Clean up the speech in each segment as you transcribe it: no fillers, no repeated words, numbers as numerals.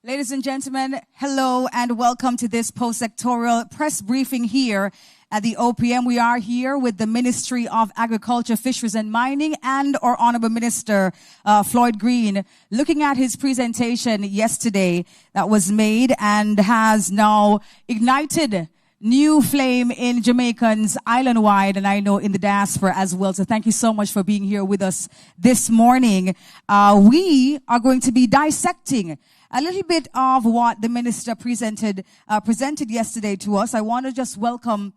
Ladies and gentlemen, hello and welcome to this post-sectoral press briefing here at the OPM. We are here with the Ministry of Agriculture, Fisheries and Mining and our Honorable Minister, Floyd Green, looking at his presentation yesterday that was made and has now ignited new flame in Jamaicans island-wide, and I know in the diaspora as well. So thank you so much for being here with us this morning. We are going to be dissecting a little bit of what the minister presented yesterday to us. I want to just welcome,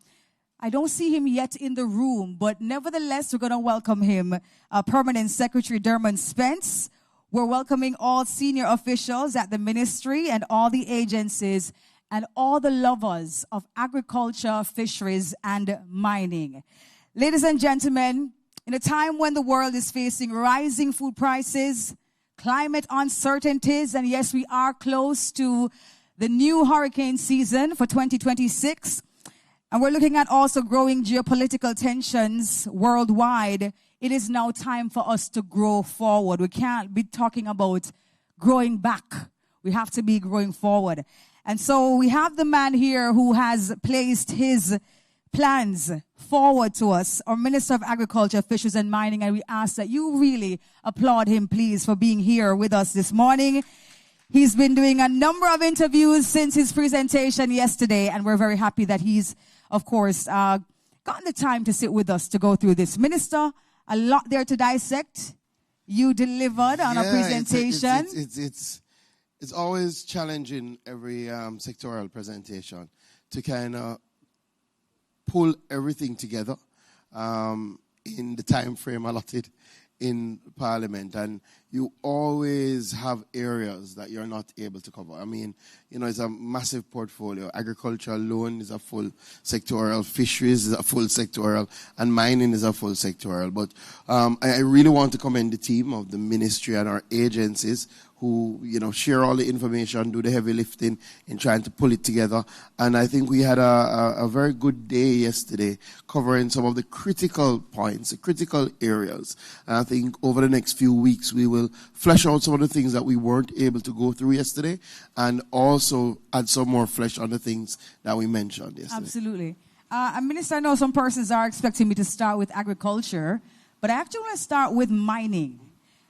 I don't see him yet in the room, but nevertheless, we're going to welcome him, Permanent Secretary Dermot Spence. We're welcoming all senior officials at the ministry and all the agencies and all the lovers of agriculture, fisheries, and mining. Ladies and gentlemen, in a time when the world is facing rising food prices, climate uncertainties, and yes, we are close to the new hurricane season for 2026, and we're looking at also growing geopolitical tensions worldwide, it is now time for us to grow forward. We can't be talking about growing back. We have to be growing forward. And so we have the man here who has placed his plans forward to us, our Minister of Agriculture, Fisheries and Mining, and we ask that you really applaud him, please, for being here with us this morning. He's been doing a number of interviews since his presentation yesterday, and we're very happy that he's, of course, gotten the time to sit with us to go through this. Minister, a lot there to dissect. You delivered on a presentation. It's always challenging every sectoral presentation to kind of pull everything together in the time frame allotted in Parliament, and you always have areas that you're not able to cover. I mean, you know, it's a massive portfolio. Agriculture alone is a full sectoral, fisheries is a full sectoral, and mining is a full sectoral. But I really want to commend the team of the ministry and our agencies who, you know, share all the information, do the heavy lifting in trying to pull it together. And I think we had a very good day yesterday covering some of the critical points, the critical areas. And I think over the next few weeks, we will flesh out some of the things that we weren't able to go through yesterday and also add some more flesh on the things that we mentioned yesterday. Absolutely. Minister, I know some persons are expecting me to start with agriculture, but I actually want to start with mining.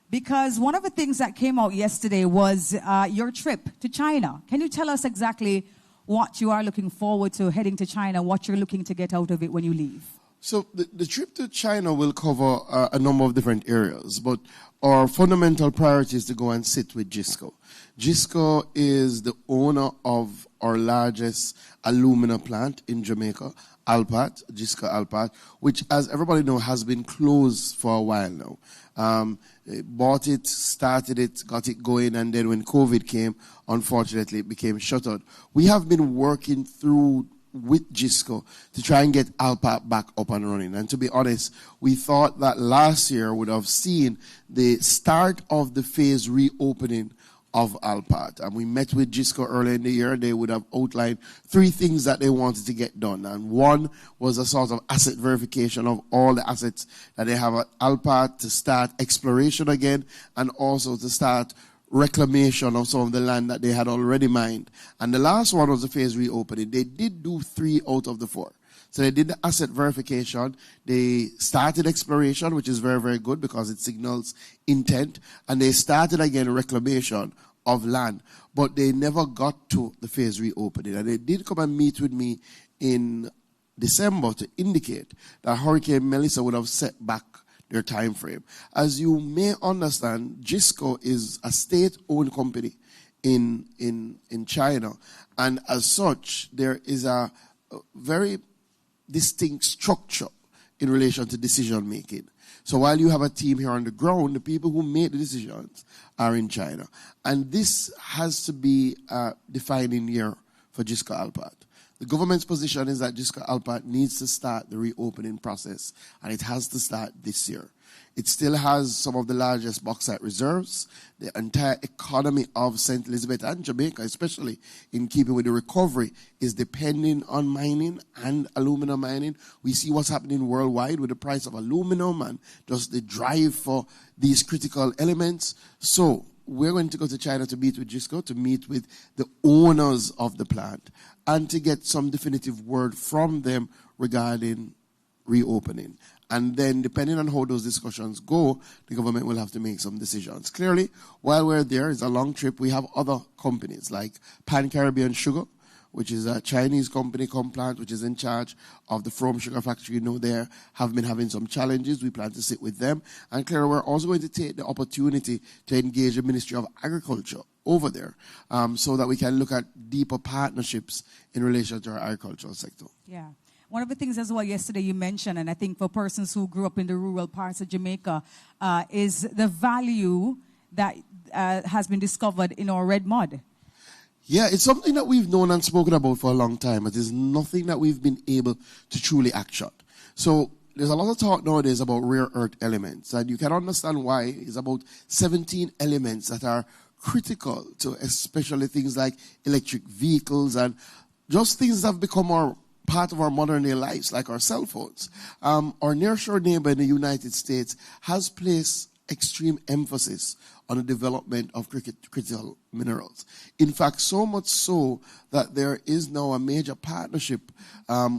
Because one of the things that came out yesterday was your trip to China. Can you tell us exactly what you are looking forward to heading to China, what you're looking to get out of it when you leave? So the trip to China will cover a number of different areas, but our fundamental priority is to go and sit with JISTV. JISTV is the owner of our largest alumina plant in Jamaica, Alpat, JISTV Alpat, which, as everybody knows, has been closed for a while now. Bought it, started it, got it going, and then when COVID came, unfortunately, it became shuttered. We have been working through with JISTV to try and get Alpat back up and running. And to be honest, we thought that last year would have seen the start of the phase reopening of Alpat. And we met with JISTV earlier in the year. They would have outlined 3 things that they wanted to get done. And one was a sort of asset verification of all the assets that they have at Alpat, to start exploration again, and also to start reclamation of some of the land that they had already mined. And the last one was the phase reopening. They did do 3 out of the 4. So they did the asset verification, they started exploration, which is very, very good because it signals intent, and they started again reclamation of land, but they never got to the phase reopening. And they did come and meet with me in December to indicate that Hurricane Melissa would have set back their time frame. As you may understand, JISTV is a state-owned company in China, and as such, there is a very distinct structure in relation to decision making. So while you have a team here on the ground, the people who make the decisions are in China. And this has to be a defining year for JISTV Alpat. The government's position is that JISTV Alpat needs to start the reopening process, and it has to start this year. It still has some of the largest bauxite reserves. The entire economy of St. Elizabeth and Jamaica, especially in keeping with the recovery, is depending on mining and alumina mining. We see what's happening worldwide with the price of aluminum and just the drive for these critical elements. So we're going to go to China to meet with JISTV, to meet with the owners of the plant, and to get some definitive word from them regarding reopening. And then, depending on how those discussions go, the government will have to make some decisions. Clearly, while we're there, it's a long trip. We have other companies like Pan Caribbean Sugar, which is a Chinese company, Complant, which is in charge of the Frome Sugar Factory. You know, they have been having some challenges. We plan to sit with them. And clearly, we're also going to take the opportunity to engage the Ministry of Agriculture over there, so that we can look at deeper partnerships in relation to our agricultural sector. Yeah. One of the things as well yesterday you mentioned, and I think for persons who grew up in the rural parts of Jamaica, is the value that has been discovered in our red mud. Yeah, it's something that we've known and spoken about for a long time, but it's nothing that we've been able to truly action. So there's a lot of talk nowadays about rare earth elements, and you can understand why. It's about 17 elements that are critical to especially things like electric vehicles and just things that have become part of our modern day lives, like our cell phones. Our nearshore neighbor in the United States has placed extreme emphasis on the development of critical minerals. In fact, so much so that there is now a major partnership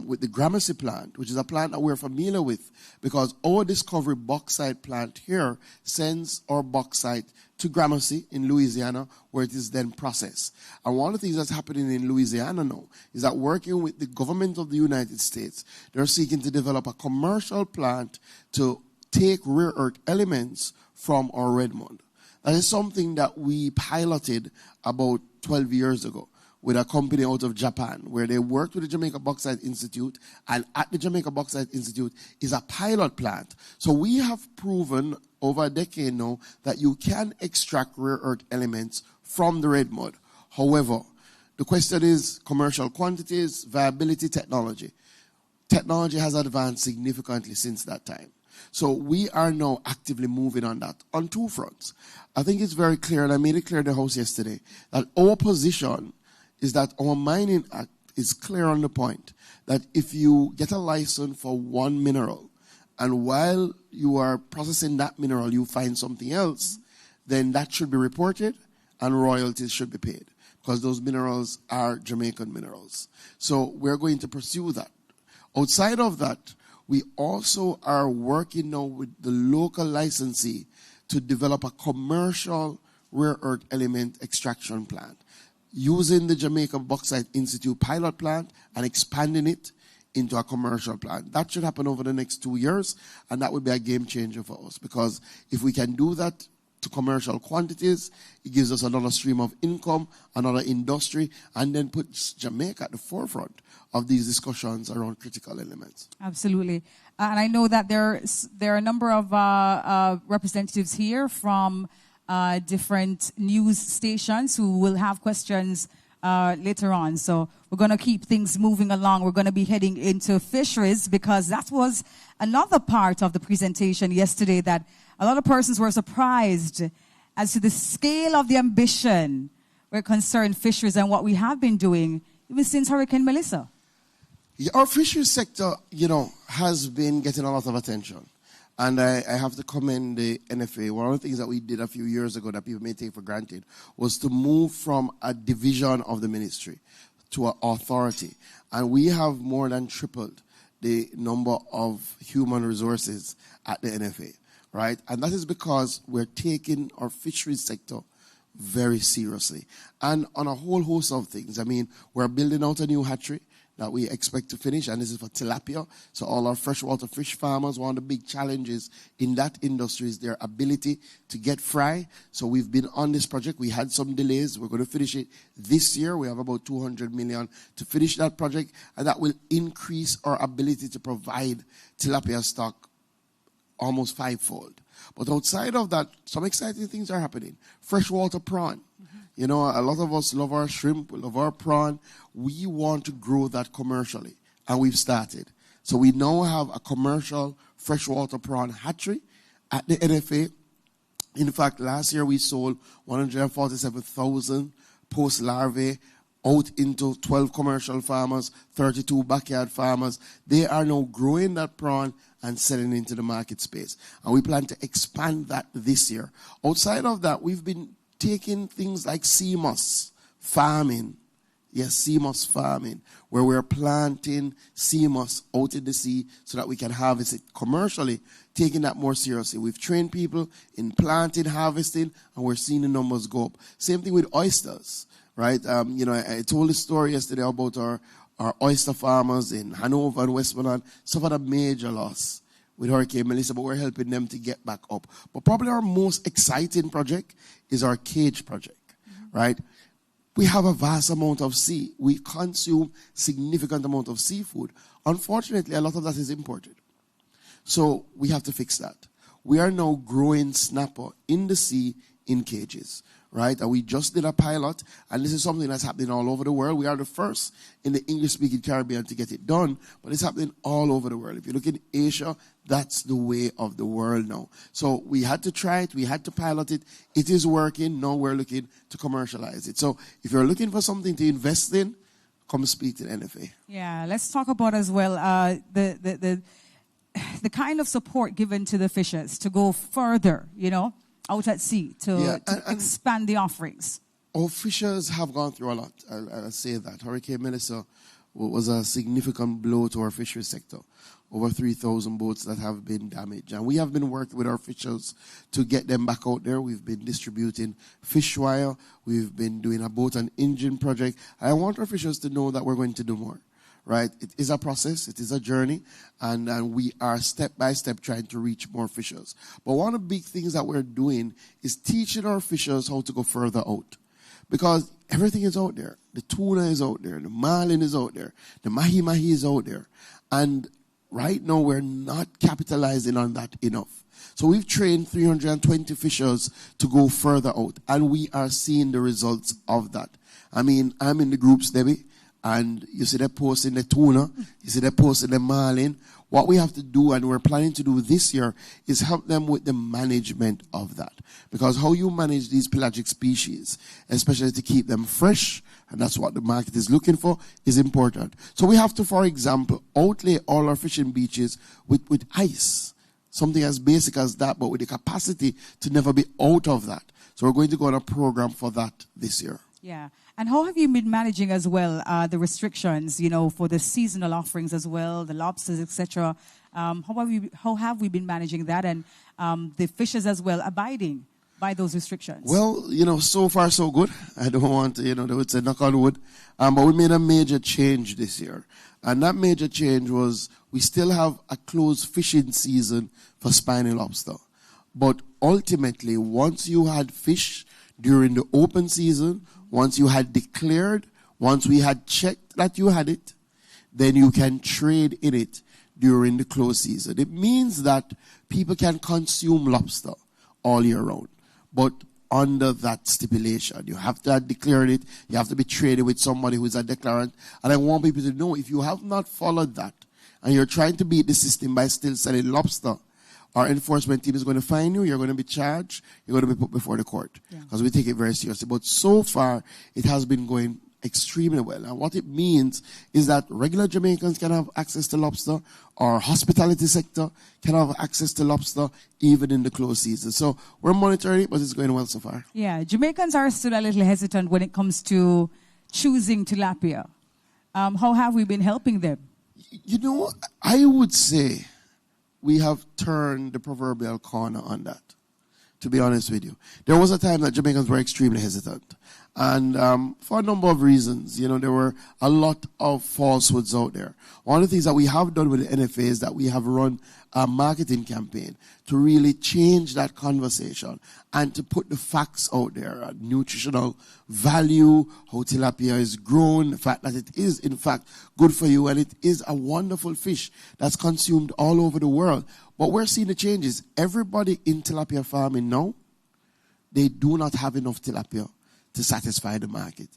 with the Gramercy plant, which is a plant that we're familiar with, because our Discovery bauxite plant here sends our bauxite to Gramercy in Louisiana, where it is then processed. And one of the things that's happening in Louisiana now is that, working with the government of the United States, they're seeking to develop a commercial plant to take rare earth elements from our red mud. That is something that we piloted about 12 years ago with a company out of Japan, where they worked with the Jamaica Bauxite Institute, and at the Jamaica Bauxite Institute is a pilot plant. So we have proven over a decade now that you can extract rare earth elements from the red mud. However, the question is commercial quantities, viability, technology. Technology has advanced significantly since that time. So we are now actively moving on that on two fronts. I think it's very clear, and I made it clear in the House yesterday, that our position is that our Mining Act is clear on the point that if you get a license for one mineral, and while you are processing that mineral, you find something else, then that should be reported and royalties should be paid, because those minerals are Jamaican minerals. So we're going to pursue that. Outside of that, we also are working now with the local licensee to develop a commercial rare earth element extraction plant, using the Jamaica Bauxite Institute pilot plant and expanding it into a commercial plant. That should happen over the next 2 years, and that would be a game changer for us, because if we can do that to commercial quantities, it gives us another stream of income, another industry, and then puts Jamaica at the forefront of these discussions around critical elements. Absolutely. And I know that there are a number of representatives here from different news stations who will have questions later on. So we're going to keep things moving along. We're going to be heading into fisheries, because that was another part of the presentation yesterday that a lot of persons were surprised as to the scale of the ambition when it concerned fisheries and what we have been doing even since Hurricane Melissa. Yeah, our fisheries sector, has been getting a lot of attention. And I have to commend the NFA. One of the things that we did a few years ago that people may take for granted was to move from a division of the ministry to an authority. And we have more than tripled the number of human resources at the NFA, right? And that is because we're taking our fisheries sector very seriously. And on a whole host of things. I mean, we're building out a new hatchery that we expect to finish, and this is for tilapia. So all our freshwater fish farmers, one of the big challenges in that industry is their ability to get fry. So we've been on this project. We had some delays. We're going to finish it this year. We have about 200 million to finish that project, and that will increase our ability to provide tilapia stock almost fivefold. But outside of that, some exciting things are happening. Freshwater prawn. A lot of us love our shrimp, we love our prawn. We want to grow that commercially, and we've started. So we now have a commercial freshwater prawn hatchery at the NFA. In fact, last year we sold 147,000 post-larvae out into 12 commercial farmers, 32 backyard farmers. They are now growing that prawn and selling into the market space. And we plan to expand that this year. Outside of that, we've been taking things like sea moss farming. Yes, sea moss farming, where we're planting sea moss out in the sea so that we can harvest it commercially, taking that more seriously. We've trained people in planting, harvesting, and we're seeing the numbers go up. Same thing with oysters, right? I told a story yesterday about our oyster farmers in Hanover and Westmoreland suffered a major loss with Hurricane Melissa, but we're helping them to get back up. But probably our most exciting project is our cage project, right? We have a vast amount of sea. We consume significant amount of seafood. Unfortunately, a lot of that is imported. So we have to fix that. We are now growing snapper in the sea in cages, right? And we just did a pilot, and this is something that's happening all over the world. We are the first in the English-speaking Caribbean to get it done, but it's happening all over the world. If you look in Asia, that's the way of the world now. So we had to try it. We had to pilot it. It is working. Now we're looking to commercialize it. So if you're looking for something to invest in, come speak to the NFA. Yeah, let's talk about as well the kind of support given to the fishers to go further, out at sea to expand the offerings. Our fishers have gone through a lot. I'll say that. Hurricane Melissa was a significant blow to our fisheries sector. Over 3,000 boats that have been damaged. And we have been working with our fishers to get them back out there. We've been distributing fish wire. We've been doing a boat and engine project. I want our fishers to know that we're going to do more. Right? It is a process. It is a journey. And we are step by step trying to reach more fishers. But one of the big things that we're doing is teaching our fishers how to go further out. Because everything is out there. The tuna is out there. The marlin is out there. The mahi-mahi is out there. And right now we're not capitalizing on that enough. So we've trained 320 fishers to go further out. And we are seeing the results of that. I mean, I'm in the groups, Debbie. And you see they're posting the tuna, you see they're posting the marlin. What we have to do, and we're planning to do this year, is help them with the management of that. Because how you manage these pelagic species, especially to keep them fresh, and that's what the market is looking for, is important. So we have to, for example, outlay all our fishing beaches with ice. Something as basic as that, but with the capacity to never be out of that. So we're going to go on a program for that this year. Yeah. And how have you been managing as well the restrictions, for the seasonal offerings as well, the lobsters, etc.? How have we been managing that, and the fishers as well abiding by those restrictions? Well, so far so good. I don't want to, they would say knock on wood. But we made a major change this year. And that major change was we still have a closed fishing season for spiny lobster. But ultimately, once you had fish during the open season, once you had declared, once we had checked that you had it, then you can trade in it during the closed season. It means that people can consume lobster all year round, but under that stipulation. You have to have declared it. You have to be traded with somebody who is a declarant. And I want people to know, if you have not followed that, and you're trying to beat the system by still selling lobster, our enforcement team is going to find you. You're going to be charged. You're going to be put before the court. Because we take it very seriously. But so far, it has been going extremely well. And what it means is that regular Jamaicans can have access to lobster. Our hospitality sector can have access to lobster even in the closed season. So we're monitoring it, but it's going well so far. Yeah, Jamaicans are still a little hesitant when it comes to choosing tilapia. How have we been helping them? I would say we have turned the proverbial corner on that, to be honest with you. There was a time that Jamaicans were extremely hesitant. And for a number of reasons, there were a lot of falsehoods out there. One of the things that we have done with the NFA is that we have run a marketing campaign to really change that conversation and to put the facts out there, nutritional value, how tilapia is grown, the fact that it is, in fact, good for you, and it is a wonderful fish that's consumed all over the world. But we're seeing the changes. Everybody in tilapia farming now, they do not have enough tilapia to satisfy the market.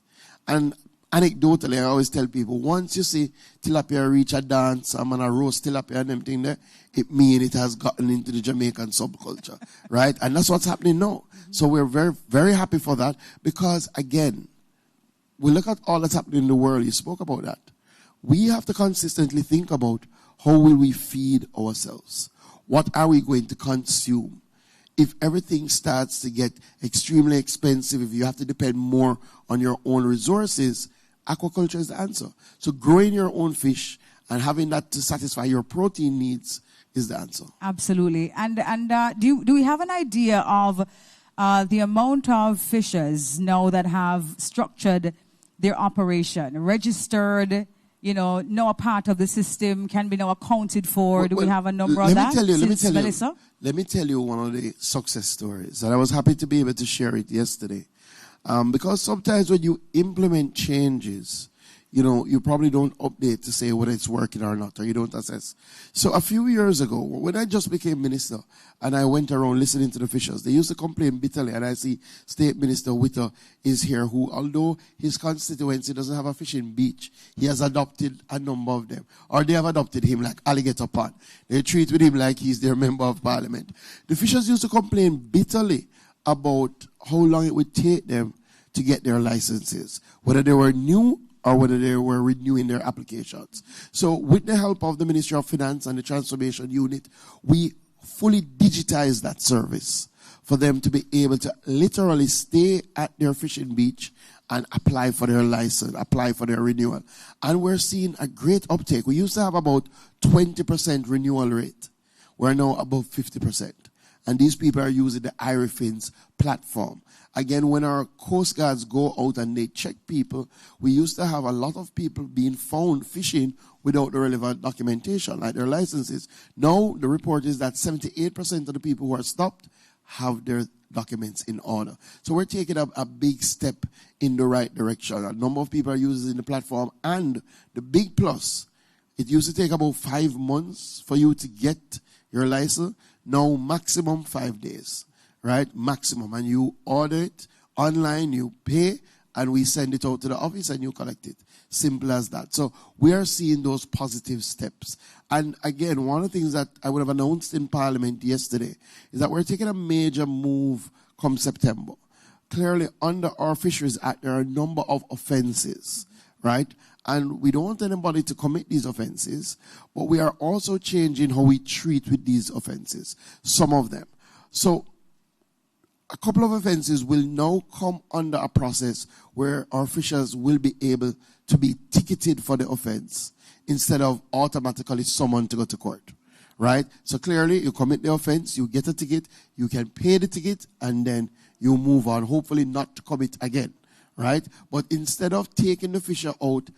And anecdotally, I always tell people, once you see tilapia reach a dance, I'm on a roast tilapia and everything there, it means it has gotten into the Jamaican subculture, right? And that's what's happening now. So we're very, very happy for that because, again, we look at all that's happening in the world. You spoke about that. We have to consistently think about how will we feed ourselves? What are we going to consume? if everything starts to get extremely expensive, if you have to depend more on your own resources, aquaculture is the answer. So growing your own fish and having that to satisfy your protein needs is the answer. Absolutely. And do we have an idea of the amount of fishers now that have structured their operation, registered, now a part of the system, can be now accounted for? Do we have a number of that? Let me tell you one of the success stories, and I was happy to be able to share it yesterday. Because sometimes when you implement changes, you probably don't update to say whether it's working or not, or you don't assess. So a few years ago, when I just became minister, and I went around listening to the fishers, they used to complain bitterly, and I see State Minister Witter is here, who, although his constituency doesn't have a fishing beach, he has adopted a number of them. Or they have adopted him like Alligator Pond. They treat with him like he's their member of parliament. The fishers used to complain bitterly about how long it would take them to get their licenses, whether they were new or whether they were renewing their applications. So with the help of the Ministry of Finance and the Transformation Unit, we fully digitized that service for them to be able to literally stay at their fishing beach and apply for their license, apply for their renewal. And we're seeing a great uptake. We used to have about 20% renewal rate. We're now above 50%. And these people are using the IRIFIN's platform. Again, when our Coast Guards go out and they check people, we used to have a lot of people being found fishing without the relevant documentation, like their licenses. Now, the report is that 78% of the people who are stopped have their documents in order. So we're taking a big step in the right direction. A number of people are using the platform, and the big plus, it used to take about 5 months for you to get your license. Now, maximum 5 days. Right? Maximum. And you order it online, you pay, and we send it out to the office and you collect it. Simple as that. So we are seeing those positive steps. And again, one of the things that I would have announced in Parliament yesterday is that we're taking a major move come September. Clearly, under our Fisheries Act, there are a number of offenses, right? And we don't want anybody to commit these offenses, but we are also changing how we treat with these offenses, some of them. So a couple of offenses will now come under a process where our fishers will be able to be ticketed for the offense instead of automatically summoned to go to court, right? So clearly, you commit the offense, you get a ticket, you can pay the ticket, and then you move on, hopefully not to commit again, right? But instead of taking the fisher out,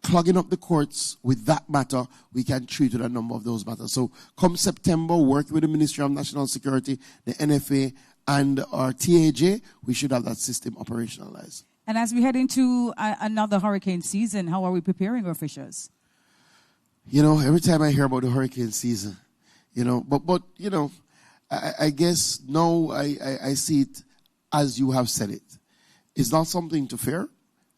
clogging up the courts with that matter, we can treat with a number of those matters. So come September, work with the Ministry of National Security, the NFA, and our TAJ, we should have that system operationalized. And as we head into another hurricane season, how are we preparing our fishers? Every time I hear about the hurricane season, but I guess now I see it as you have said it. It's not something to fear,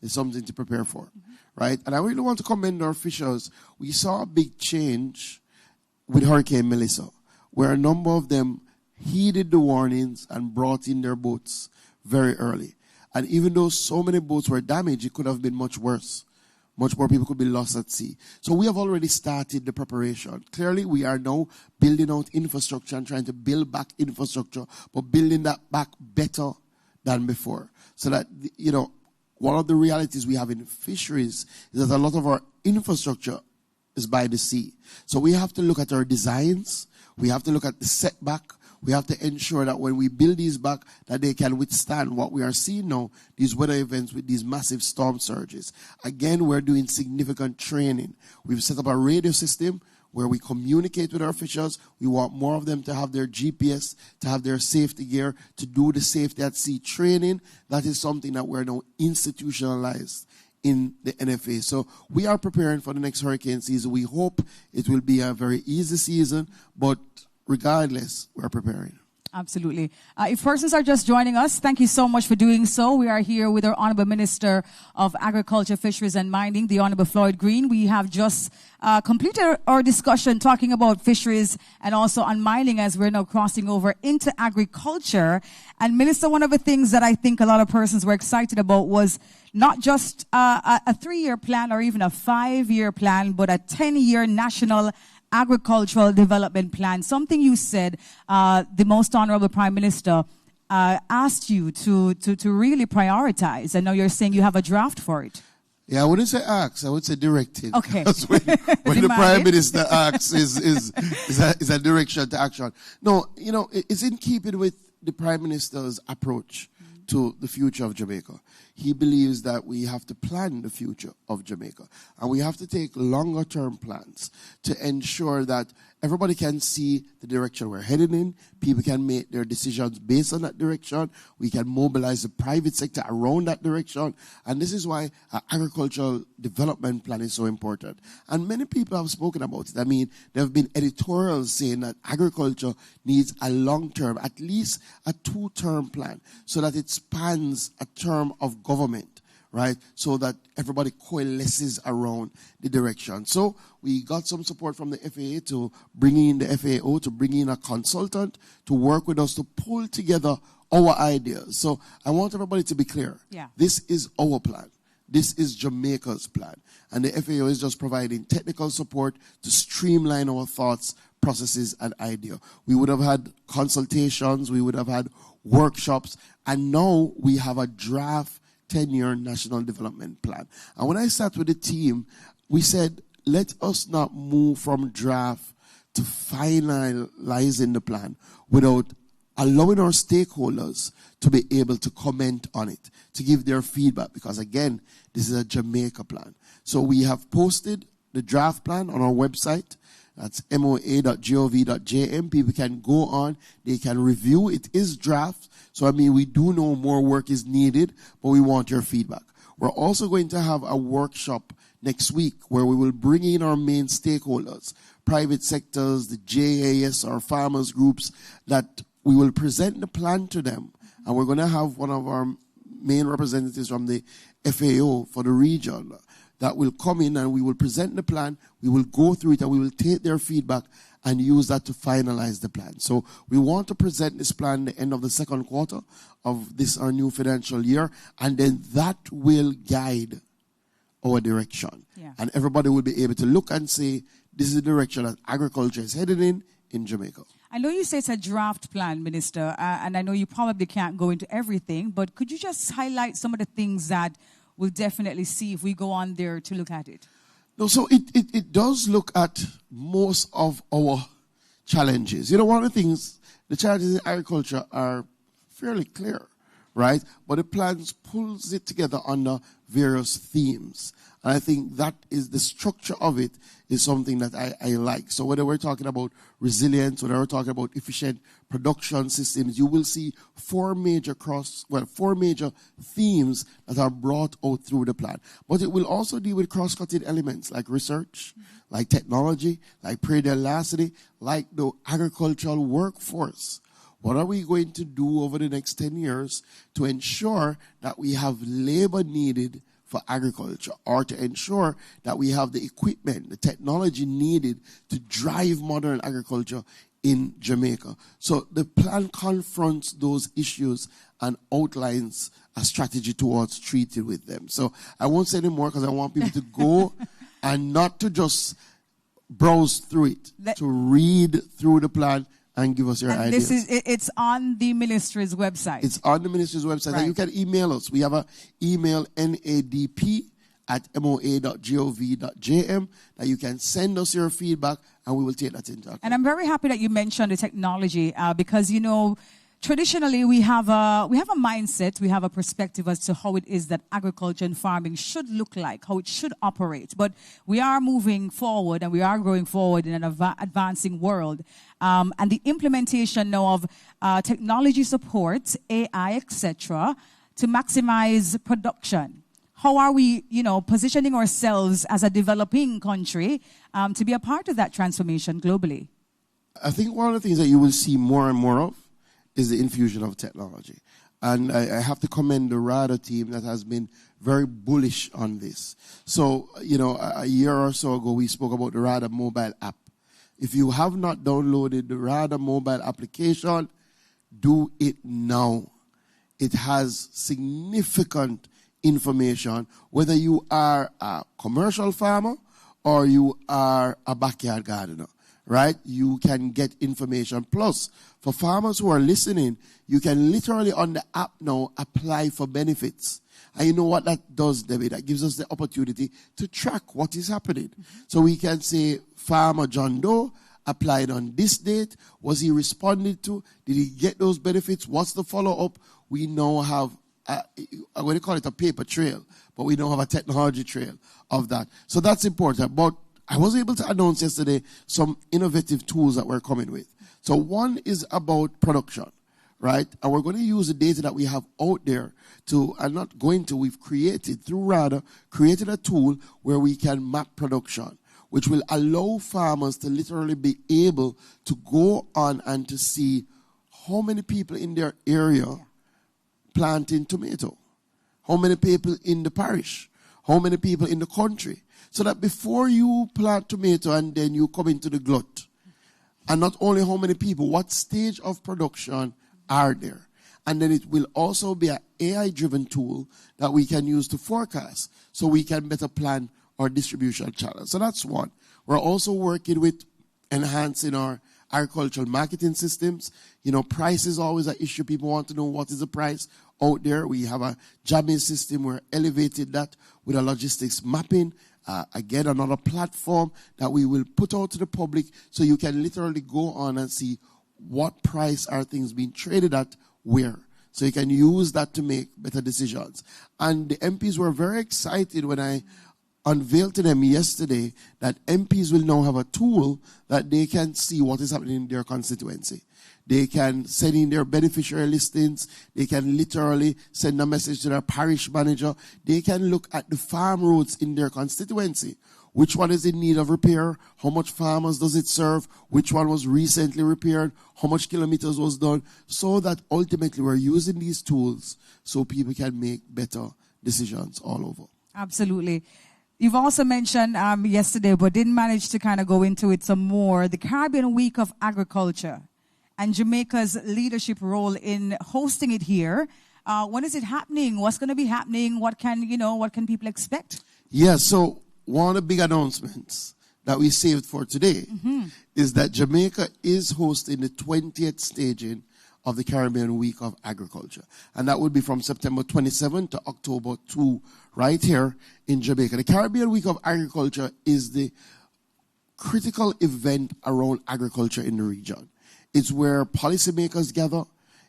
it's something to prepare for, right? And I really want to commend our fishers. We saw a big change with Hurricane Melissa, where a number of them heeded the warnings and brought in their boats very early. And even though so many boats were damaged, it could have been much worse. Much more people could be lost at sea. So we have already started the preparation. Clearly, we are now building out infrastructure and trying to build back infrastructure, but building that back better than before. So that, one of the realities we have in fisheries is that a lot of our infrastructure is by the sea. So we have to look at our designs. We have to look at the setback. We have to ensure that when we build these back, that they can withstand what we are seeing now, these weather events with these massive storm surges. Again, we're doing significant training. We've set up a radio system where we communicate with our fishers. We want more of them to have their GPS, to have their safety gear, to do the safety at sea training. That is something that we're now institutionalized in the NFA. So we are preparing for the next hurricane season. We hope it will be a very easy season, but regardless, we're preparing. Absolutely. If persons are just joining us, thank you so much for doing so. We are here with our Honourable Minister of Agriculture, Fisheries and Mining, the Honourable Floyd Green. We have just completed our discussion talking about fisheries and also on mining as we're now crossing over into agriculture. And Minister, one of the things that I think a lot of persons were excited about was not just a 3-year plan or even a 5-year plan, but a 10-year national agricultural development plan, something you said the Most Honorable Prime Minister asked you to really prioritize. And now you're saying you have a draft for it. Yeah, I wouldn't say ask, I would say directed. Okay. Because when the Prime Minister asks is a direction to action. No, you know, it's in keeping with the Prime Minister's approach to the future of Jamaica. He believes that we have to plan the future of Jamaica. And we have to take longer term plans to ensure that everybody can see the direction we're heading in. People can make their decisions based on that direction. We can mobilize the private sector around that direction. And this is why our agricultural development plan is so important. And many people have spoken about it. I mean, there have been editorials saying that agriculture needs a long-term, at least a 2-term plan, so that it spans a term of government, right? So that everybody coalesces around the direction. So we got some support from the FAA to bring in the FAO, to bring in a consultant to work with us to pull together our ideas. So I want everybody to be clear. Yeah. This is our plan. This is Jamaica's plan. And the FAO is just providing technical support to streamline our thoughts, processes, and idea. We would have had consultations, we would have had workshops, and now we have a draft 10-year national development plan. And when I sat with the team, we said, let us not move from draft to finalizing the plan without allowing our stakeholders to be able to comment on it, to give their feedback, because again, this is a Jamaica plan. So we have posted the draft plan on our website. That's moa.gov.jm. People can go on, they can review. It is draft. So, I mean, we do know more work is needed, but we want your feedback. We're also going to have a workshop next week where we will bring in our main stakeholders, private sectors, the JIS, our farmers groups, that we will present the plan to them. And we're going to have one of our main representatives from the FAO for the region that will come in, and we will present the plan, we will go through it, and we will take their feedback and use that to finalize the plan. So we want to present this plan at the end of the second quarter of this, our new financial year, and then that will guide our direction. Yeah. And everybody will be able to look and say, this is the direction that agriculture is headed in Jamaica. I know you say it's a draft plan, Minister, and I know you probably can't go into everything, but could you just highlight some of the things that we'll definitely see if we go on there to look at it? No, so it does look at most of our challenges. You know, one of the things, the challenges in agriculture are fairly clear, right? But the plans pulls it together under various themes. And I think that is the structure of it is something that I like. So whether we're talking about resilience, whether we're talking about efficient production systems, you will see four major themes that are brought out through the plan. But it will also deal with cross-cutting elements like research, like technology, like biodiversity, like the agricultural workforce. What are we going to do over the next 10 years to ensure that we have labor needed for agriculture, or to ensure that we have the equipment, the technology needed to drive modern agriculture in Jamaica? So the plan confronts those issues and outlines a strategy towards treating with them. So I won't say any more because I want people to go and not to just browse through it, to read through the plan and give us your ideas. It's on the ministry's website. It's on the ministry's website. Right. And you can email us. We have an email, nadp@moa.gov.jm, that you can send us your feedback and we will take that into account. And I'm very happy that you mentioned the technology because, you know, traditionally we have a mindset, we have a perspective as to how it is that agriculture and farming should look like, how it should operate. But we are moving forward and we are going forward in an advancing world. And the implementation now of technology support, AI, etc., to maximize production. How are we, you know, positioning ourselves as a developing country to be a part of that transformation globally? I think one of the things that you will see more and more of is the infusion of technology. And I have to commend the RADA team that has been very bullish on this. So, you know, a year or so ago, we spoke about the RADA mobile app. If you have not downloaded the RADA mobile application, do it now. It has significant information, whether you are a commercial farmer or you are a backyard gardener. right? You can get information. Plus, for farmers who are listening, you can literally on the app now apply for benefits. And you know what that does, Debbie? That gives us the opportunity to track what is happening. So we can say, Farmer John Doe applied on this date. Was he responded to? Did he get those benefits? What's the follow-up? We now have, I'm going to call it a paper trail, but we now have a technology trail of that. So that's important. But I was able to announce yesterday some innovative tools that we're coming with. So one is about production, right? And we're going to use the data that we have out there to, and not going to, we've created, through RADA, created a tool where we can map production, which will allow farmers to literally be able to go on and to see how many people in their area planting tomato, how many people in the parish, how many people in the country, so that before you plant tomato and then you come into the glut, and not only how many people, what stage of production are there. And then it will also be an AI-driven tool that we can use to forecast so we can better plan our distribution channels. So that's one. We're also working with enhancing our agricultural marketing systems. You know, price is always an issue. People want to know what is the price out there. We have a JAMaica system. We're elevated that with a logistics mapping. Again, another platform that we will put out to the public so you can literally go on and see what price are things being traded at where. So you can use that to make better decisions. And the MPs were very excited when I unveiled to them yesterday that MPs will now have a tool that they can see what is happening in their constituency. They can send in their beneficiary listings. They can literally send a message to their parish manager. They can look at the farm roads in their constituency. Which one is in need of repair? How much farmers does it serve? Which one was recently repaired? How much kilometers was done? So that ultimately we're using these tools so people can make better decisions all over. Absolutely. You've also mentioned yesterday, but didn't manage to kind of go into it some more, the Caribbean Week of Agriculture and Jamaica's leadership role in hosting it here. When is it happening? What's going to be happening? What can people expect? Yeah, so one of the big announcements that we saved for today is that Jamaica is hosting the 20th staging of the Caribbean Week of Agriculture. And that would be from September 27 to October 2, right here in Jamaica. The Caribbean Week of Agriculture is the critical event around agriculture in the region. It's where policymakers gather.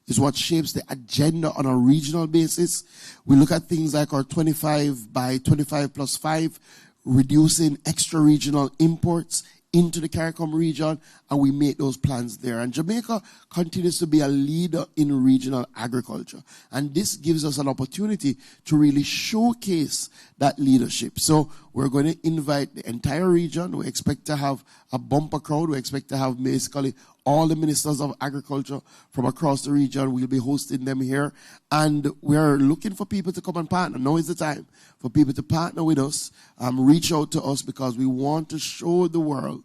It's what shapes the agenda on a regional basis. We look at things like our 25 by 25 plus 5, reducing extra-regional imports into the CARICOM region, and we make those plans there. And Jamaica continues to be a leader in regional agriculture. And this gives us an opportunity to really showcase that leadership. So we're going to invite the entire region. We expect to have a bumper crowd. We expect to have basically all the ministers of agriculture from across the region. We'll be hosting them here. And we're looking for people to come and partner. Now is the time for people to partner with us, reach out to us, because we want to show the world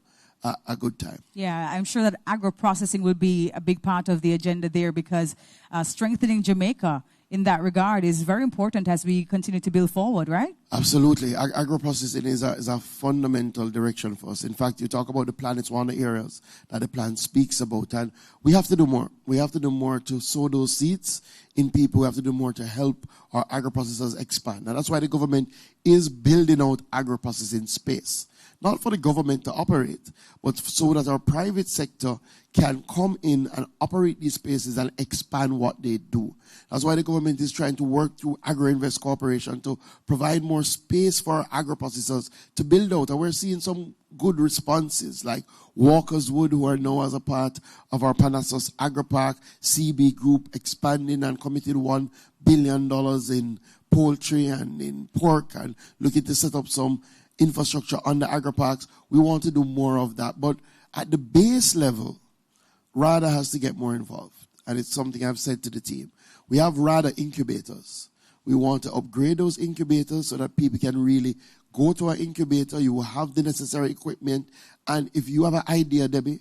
a good time. Yeah, I'm sure that agro-processing will be a big part of the agenda there, because strengthening Jamaica in that regard is very important as we continue to build forward, right? Absolutely. Agro-processing is a fundamental direction for us. In fact, you talk about the plan, it's one of the areas that the plan speaks about. And we have to do more. We have to do more to sow those seeds in people. We have to do more to help our agro-processors expand. And that's why the government is building out agro-processing space. Not for the government to operate, but so that our private sector can come in and operate these spaces and expand what they do. That's why the government is trying to work through Agro-Invest Corporation to provide more space for our agro-processors to build out. And we're seeing some good responses, like Walker's Wood, who are now as a part of our Panassus Agro Park, CB Group expanding and committed $1 billion in poultry and in pork, and looking to set up some infrastructure on the agri-parks. We want to do more of that. But at the base level, RADA has to get more involved. And it's something I've said to the team. We have RADA incubators. We want to upgrade those incubators so that people can really go to our incubator. You will have the necessary equipment. And if you have an idea, Debbie,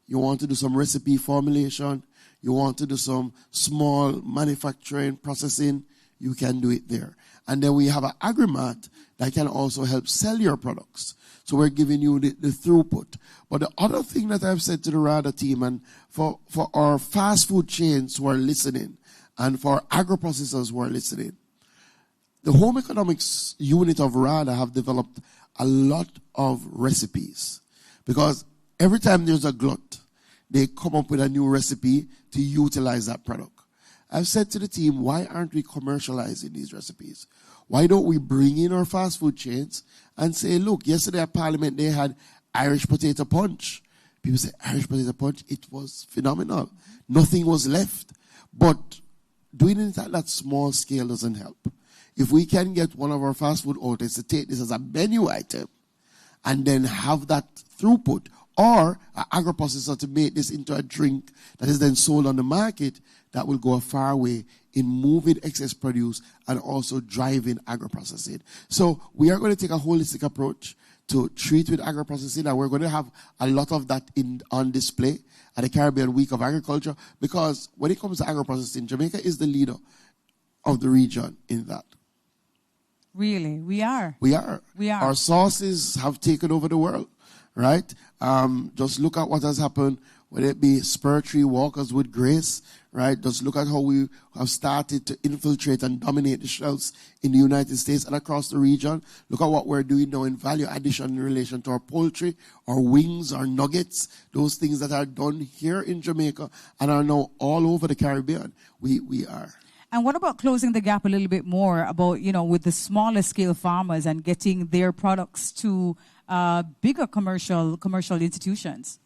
you want to do some recipe formulation, you want to do some small manufacturing, processing, you can do it there. And then we have an agri-mart that can also help sell your products. So we're giving you the throughput. But the other thing that I've said to the RADA team, and for our fast food chains who are listening, and for agro-processors who are listening, the home economics unit of RADA have developed a lot of recipes. Because every time there's a glut, they come up with a new recipe to utilize that product. I've said to the team, why aren't we commercializing these recipes? Why don't we bring in our fast food chains and say, look, yesterday at Parliament they had Irish potato punch. People say, Irish potato punch, it was phenomenal. Nothing was left. But doing it at that small scale doesn't help. If we can get one of our fast food outlets to take this as a menu item and then have that throughput, or an agro-processor to make this into a drink that is then sold on the market, that will go a far way in moving excess produce and also driving agro-processing. So we are going to take a holistic approach to treat with agro-processing, and we're going to have a lot of that on display at the Caribbean Week of Agriculture, because when it comes to agro-processing, Jamaica is the leader of the region in that. Really? We are. We are. We are. Our sauces have taken over the world, right? Just look at what has happened, whether it be Spur Tree Walkers with Grace, right? Just look at how we have started to infiltrate and dominate the shelves in the United States and across the region. Look at what we're doing now in value addition in relation to our poultry, our wings, our nuggets, those things that are done here in Jamaica and are now all over the Caribbean. We are. And what about closing the gap a little bit more about, with the smaller scale farmers and getting their products to bigger commercial institutions?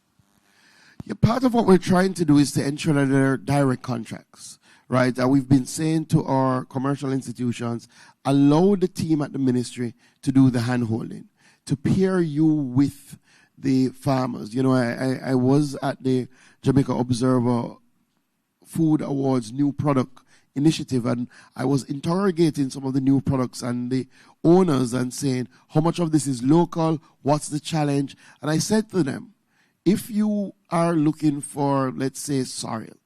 Yeah, part of what we're trying to do is to ensure that there are direct contracts, right? And we've been saying to our commercial institutions, allow the team at the ministry to do the hand-holding, to pair you with the farmers. I was at the Jamaica Observer Food Awards New Product Initiative, and I was interrogating some of the new products and the owners and saying, how much of this is local? What's the challenge? And I said to them, if you are looking for, let's say, sorrel,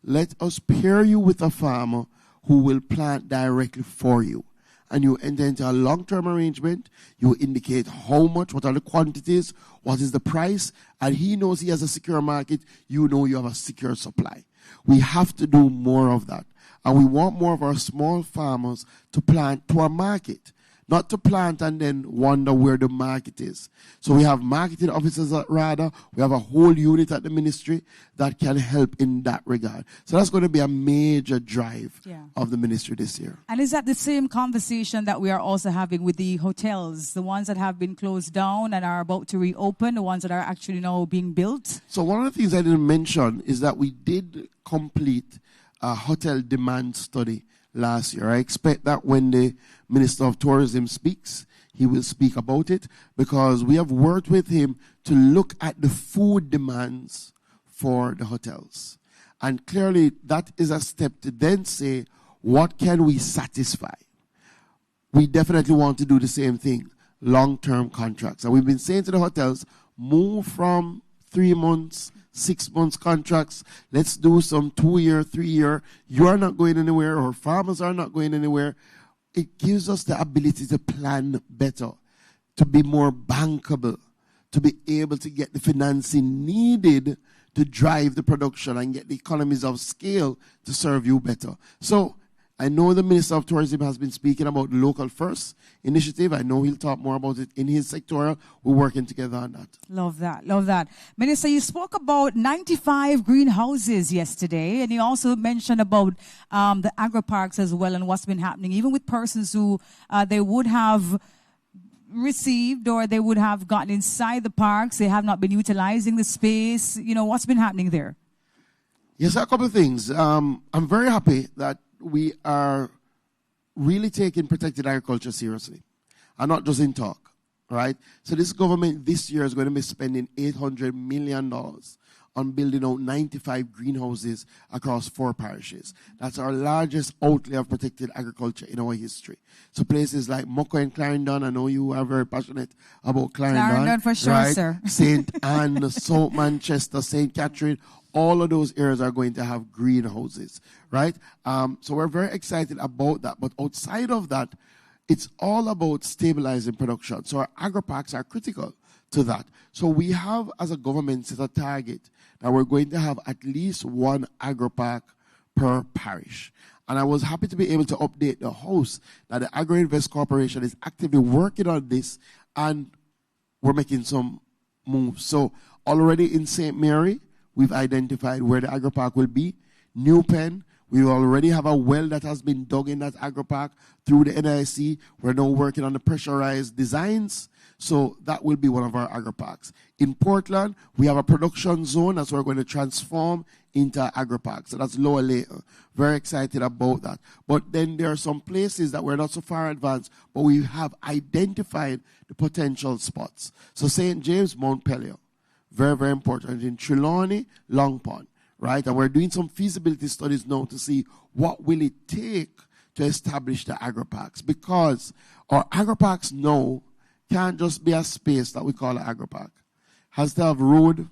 let us pair you with a farmer who will plant directly for you. And you enter into a long-term arrangement. You indicate how much, what are the quantities, what is the price, and he knows he has a secure market. You know you have a secure supply. We have to do more of that. And we want more of our small farmers to plant to our market, not to plant and then wonder where the market is. So we have marketing officers at RADA. We have a whole unit at the ministry that can help in that regard. So that's going to be a major drive of the ministry this year. And is that the same conversation that we are also having with the hotels, the ones that have been closed down and are about to reopen, the ones that are actually now being built? So one of the things I didn't mention is that we did complete a hotel demand study last year. I expect that when the Minister of Tourism speaks, he will speak about it, because we have worked with him to look at the food demands for the hotels. And clearly that is a step to then say, what can we satisfy? We definitely want to do the same thing, long-term contracts. And we've been saying to the hotels, move from 3 months, 6 months contracts. Let's do some 2-year, 3-year. You are not going anywhere, or farmers are not going anywhere. It gives us the ability to plan better, to be more bankable, to be able to get the financing needed to drive the production and get the economies of scale to serve you better. So I know the Minister of Tourism has been speaking about the Local First initiative. I know he'll talk more about it in his sectoral. We're working together on that. Love that. Love that. Minister, you spoke about 95 greenhouses yesterday, and you also mentioned about the agri-parks as well and what's been happening, even with persons who they would have received or they would have gotten inside the parks. They have not been utilizing the space. What's been happening there? Yes, a couple of things. I'm very happy that we are really taking protected agriculture seriously, and not just in talk, right? So this government this year is going to be spending $800 million on building out 95 greenhouses across 4 parishes. That's our largest outlay of protected agriculture in our history. So places like Mucko and Clarendon, I know you are very passionate about Clarendon. Clarendon for sure, right? sir. St. Anne, South Manchester, St. Catherine, all of those areas are going to have greenhouses, right? So we're very excited about that. But outside of that, it's all about stabilizing production. So our agri-parks are critical to that. So we have, as a government, set a target that we're going to have at least 1 agri-park per parish. And I was happy to be able to update the House that the Agri-Invest Corporation is actively working on this, and we're making some moves. So already in St. Mary, we've identified where the agri-park will be. New Pen, we already have a well that has been dug in that agri-park through the NIC. We're now working on the pressurized designs. So that will be one of our agri-parks. In Portland, we have a production zone that's what we're going to transform into agri-park. So that's Lower Later. Very excited about that. But then there are some places that we're not so far advanced, but we have identified the potential spots. So St. James, Mount Pelion. Very, very important. In Trelawney, Long Pond, right? And we're doing some feasibility studies now to see what will it take to establish the agri-parks. Because our agri-parks now can't just be a space that we call an agri-park. Has to have road,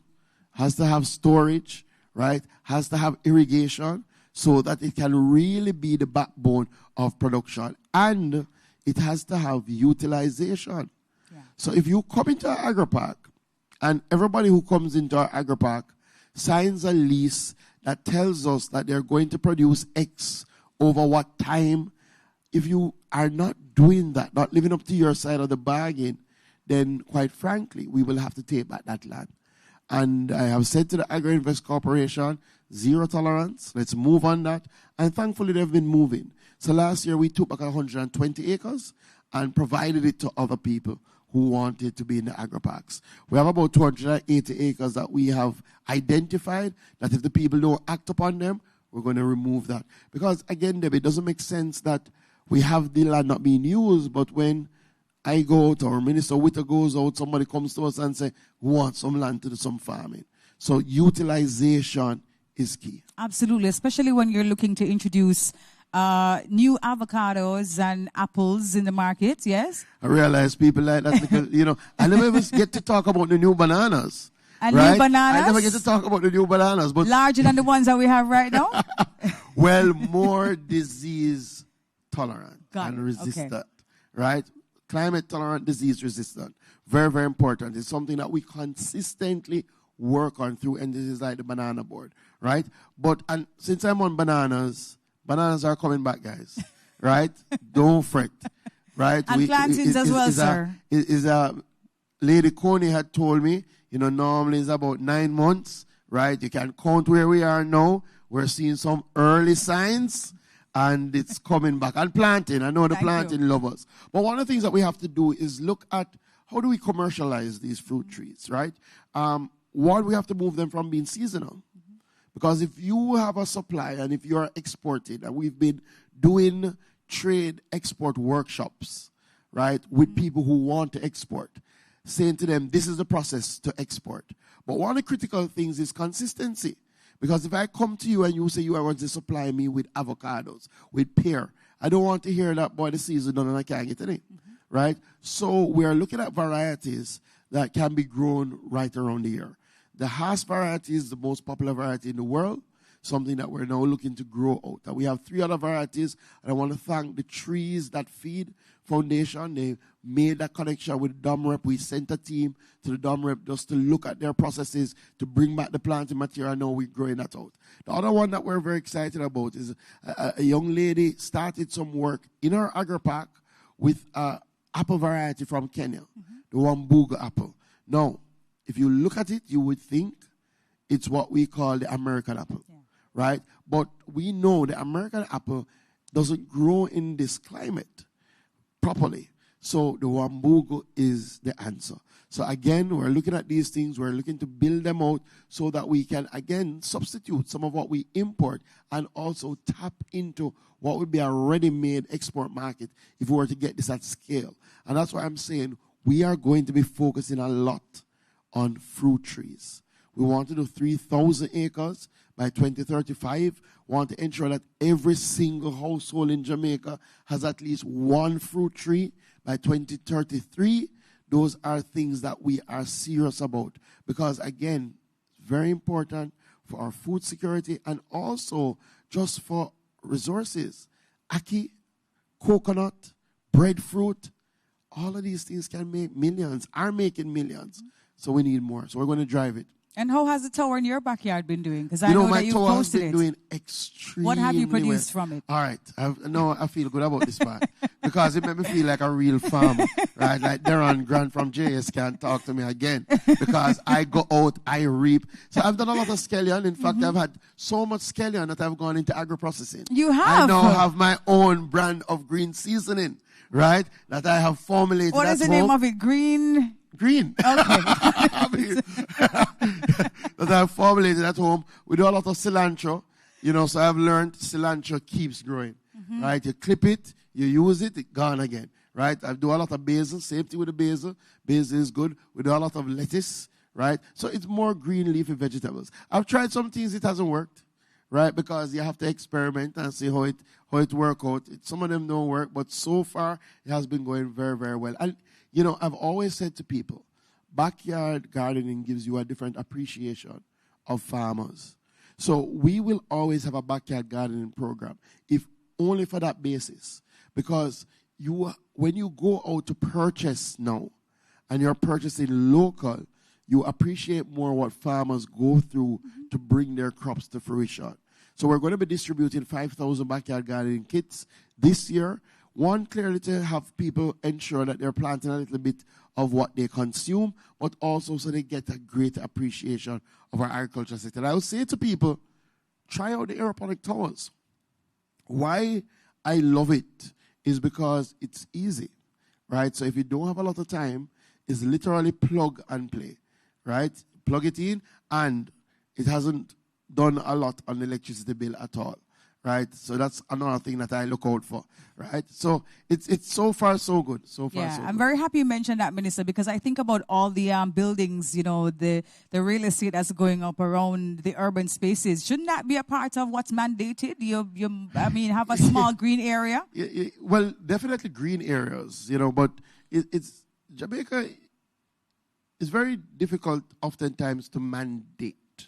has to have storage, right? Has to have irrigation so that it can really be the backbone of production. And it has to have utilization. Yeah. So if you come into an agri-park, and everybody who comes into our agri-park signs a lease that tells us that they're going to produce X over what time. If you are not doing that, not living up to your side of the bargain, then quite frankly, we will have to take back that land. And I have said to the Agri-Invest Corporation, zero tolerance. Let's move on that. And thankfully, they've been moving. So last year, we took back 120 acres and provided it to other people who wanted to be in the agri-parks. We have about 280 acres that we have identified that if the people don't act upon them, we're going to remove that. Because again, Debbie, it doesn't make sense that we have the land not being used, but when I go out or Minister Witter goes out, somebody comes to us and says, we want some land to do some farming. So utilization is key. Absolutely, especially when you're looking to introduce new avocados and apples in the market, yes? I realize people like that because, I never ever get to talk about the new bananas. And right? new bananas? I never get to talk about the new bananas. But larger than the ones that we have right now? Well, more disease tolerant and resistant, okay. Right? Climate tolerant, disease resistant. Very, very important. It's something that we consistently work on through, and this is like the banana board, right? And since I'm on bananas are coming back, guys, right? Don't fret, right? And plantains as well, sir. Lady Coney had told me, normally it's about 9 months, right? You can count where we are now. We're seeing some early signs, and it's coming back. And planting, I know the planting lovers. But one of the things that we have to do is look at how do we commercialize these fruit trees, right? One, we have to move them from being seasonal. Because if you have a supply and if you are exporting, and we've been doing trade export workshops, right, with people who want to export, saying to them, this is the process to export. But one of the critical things is consistency. Because if I come to you and you say you are going to supply me with avocados, with pear, I don't want to hear that, boy, the season done and I can't get any, right? So we are looking at varieties that can be grown right around the year. The Haas variety is the most popular variety in the world, something that we're now looking to grow out. And we have 3 other varieties, and I want to thank the Trees That Feed Foundation. They made that connection with DOMREP. We sent a team to the DOMREP just to look at their processes to bring back the planting material. Now we're growing that out. The other one that we're very excited about is a young lady started some work in our agri-park with apple variety from Kenya, the Wambuga apple. Now, if you look at it, you would think it's what we call the American apple, right? But we know the American apple doesn't grow in this climate properly. So the Wambugo is the answer. So again, we're looking at these things. We're looking to build them out so that we can, again, substitute some of what we import and also tap into what would be a ready-made export market if we were to get this at scale. And that's why I'm saying we are going to be focusing a lot on fruit trees. We want to do 3,000 acres by 2035. We want to ensure that every single household in Jamaica has at least one fruit tree by 2033. Those are things that we are serious about because, again, it's very important for our food security and also just for resources. Ackee, coconut, breadfruit, all of these things can make millions, are making millions. So we need more. So we're going to drive it. And how has the tower in your backyard been doing? Because I know that you've posted it. My tower has been doing extremely What have you produced well from it? All right. I feel good about this part because it made me feel like a real farmer, right? Like Darren Grant from JIS can't talk to me again because I go out, I reap. So I've done a lot of scallion. In fact, I've had so much scallion that I've gone into agro-processing. You have? I now have my own brand of green seasoning, right? That I have formulated. What is the name of it? Green? Green. Okay. That I've formulated at home. We do a lot of cilantro, so I've learned cilantro keeps growing, right? You clip it, you use it, it's gone again, right? I do a lot of basil, same thing with the basil. Basil is good. We do a lot of lettuce, right? So it's more green leafy vegetables. I've tried some things, it hasn't worked, right? Because you have to experiment and see how it works out. Some of them don't work, but so far it has been going very, very well. And, I've always said to people, backyard gardening gives you a different appreciation of farmers. So we will always have a backyard gardening program, if only for that basis. Because when you go out to purchase now, and you're purchasing local, you appreciate more what farmers go through to bring their crops to fruition. So we're going to be distributing 5,000 backyard gardening kits this year. One, clearly to have people ensure that they're planting a little bit of what they consume, but also so they get a great appreciation of our agriculture sector. And I would say to people, try out the aeroponic towers. Why I love it is because it's easy, right? So if you don't have a lot of time, it's literally plug and play, right? Plug it in, and it hasn't done a lot on the electricity bill at all. Right, so that's another thing that I look out for. Right, so it's so far so good. So far, so I'm good. very happy you mentioned that, Minister, because I think about all the buildings, the real estate that's going up around the urban spaces. Shouldn't that be a part of what's mandated? Have a small green area. Well, definitely green areas, but it's Jamaica. It's very difficult oftentimes to mandate,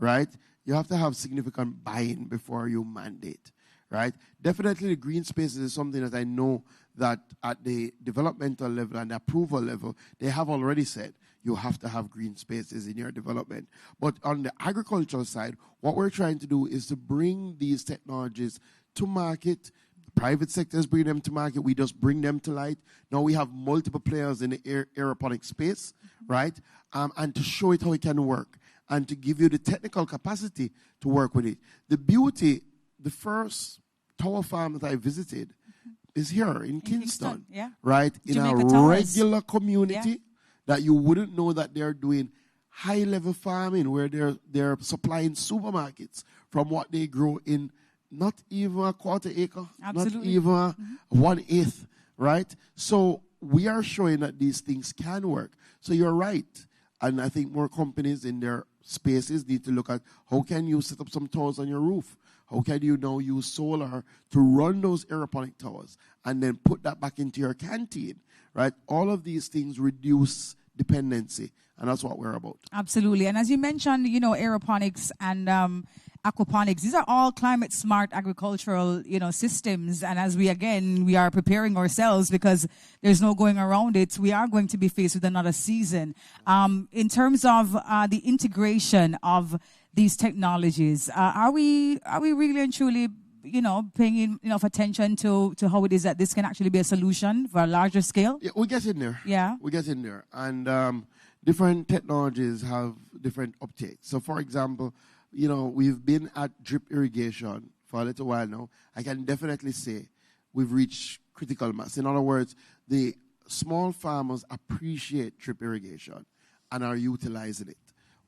right? You have to have significant buy-in before you mandate, right? Definitely the green spaces is something that I know that at the developmental level and the approval level, they have already said you have to have green spaces in your development. But on the agricultural side, what we're trying to do is to bring these technologies to market. The private sector is bringing them to market. We just bring them to light. Now we have multiple players in the aeroponic space, right? And to show it how it can work, and to give you the technical capacity to work with it. The beauty, the first tower farm that I visited is here in Kingston, right? In Jamaica a Towers. regular community that you wouldn't know that they're doing high-level farming where they're supplying supermarkets from what they grow in not even a quarter acre, Absolutely. not even 1/8, right? So we are showing that these things can work. So you're right. And I think more companies in their spaces need to look at how can you set up some towers on your roof? How can you now use solar to run those aeroponic towers and then put that back into your canteen, right? All of these things reduce dependency, and that's what we're about. Absolutely. And as you mentioned, aeroponics and aquaponics, these are all climate smart agricultural, systems. And as we are preparing ourselves because there's no going around it, we are going to be faced with another season. In terms of the integration of these technologies, are we really and truly, paying enough attention to how it is that this can actually be a solution for a larger scale? Yeah, we get in there. Yeah. We get in there. And different technologies have different uptakes. So, for example, we've been at drip irrigation for a little while now. I can definitely say we've reached critical mass. In other words, the small farmers appreciate drip irrigation and are utilizing it.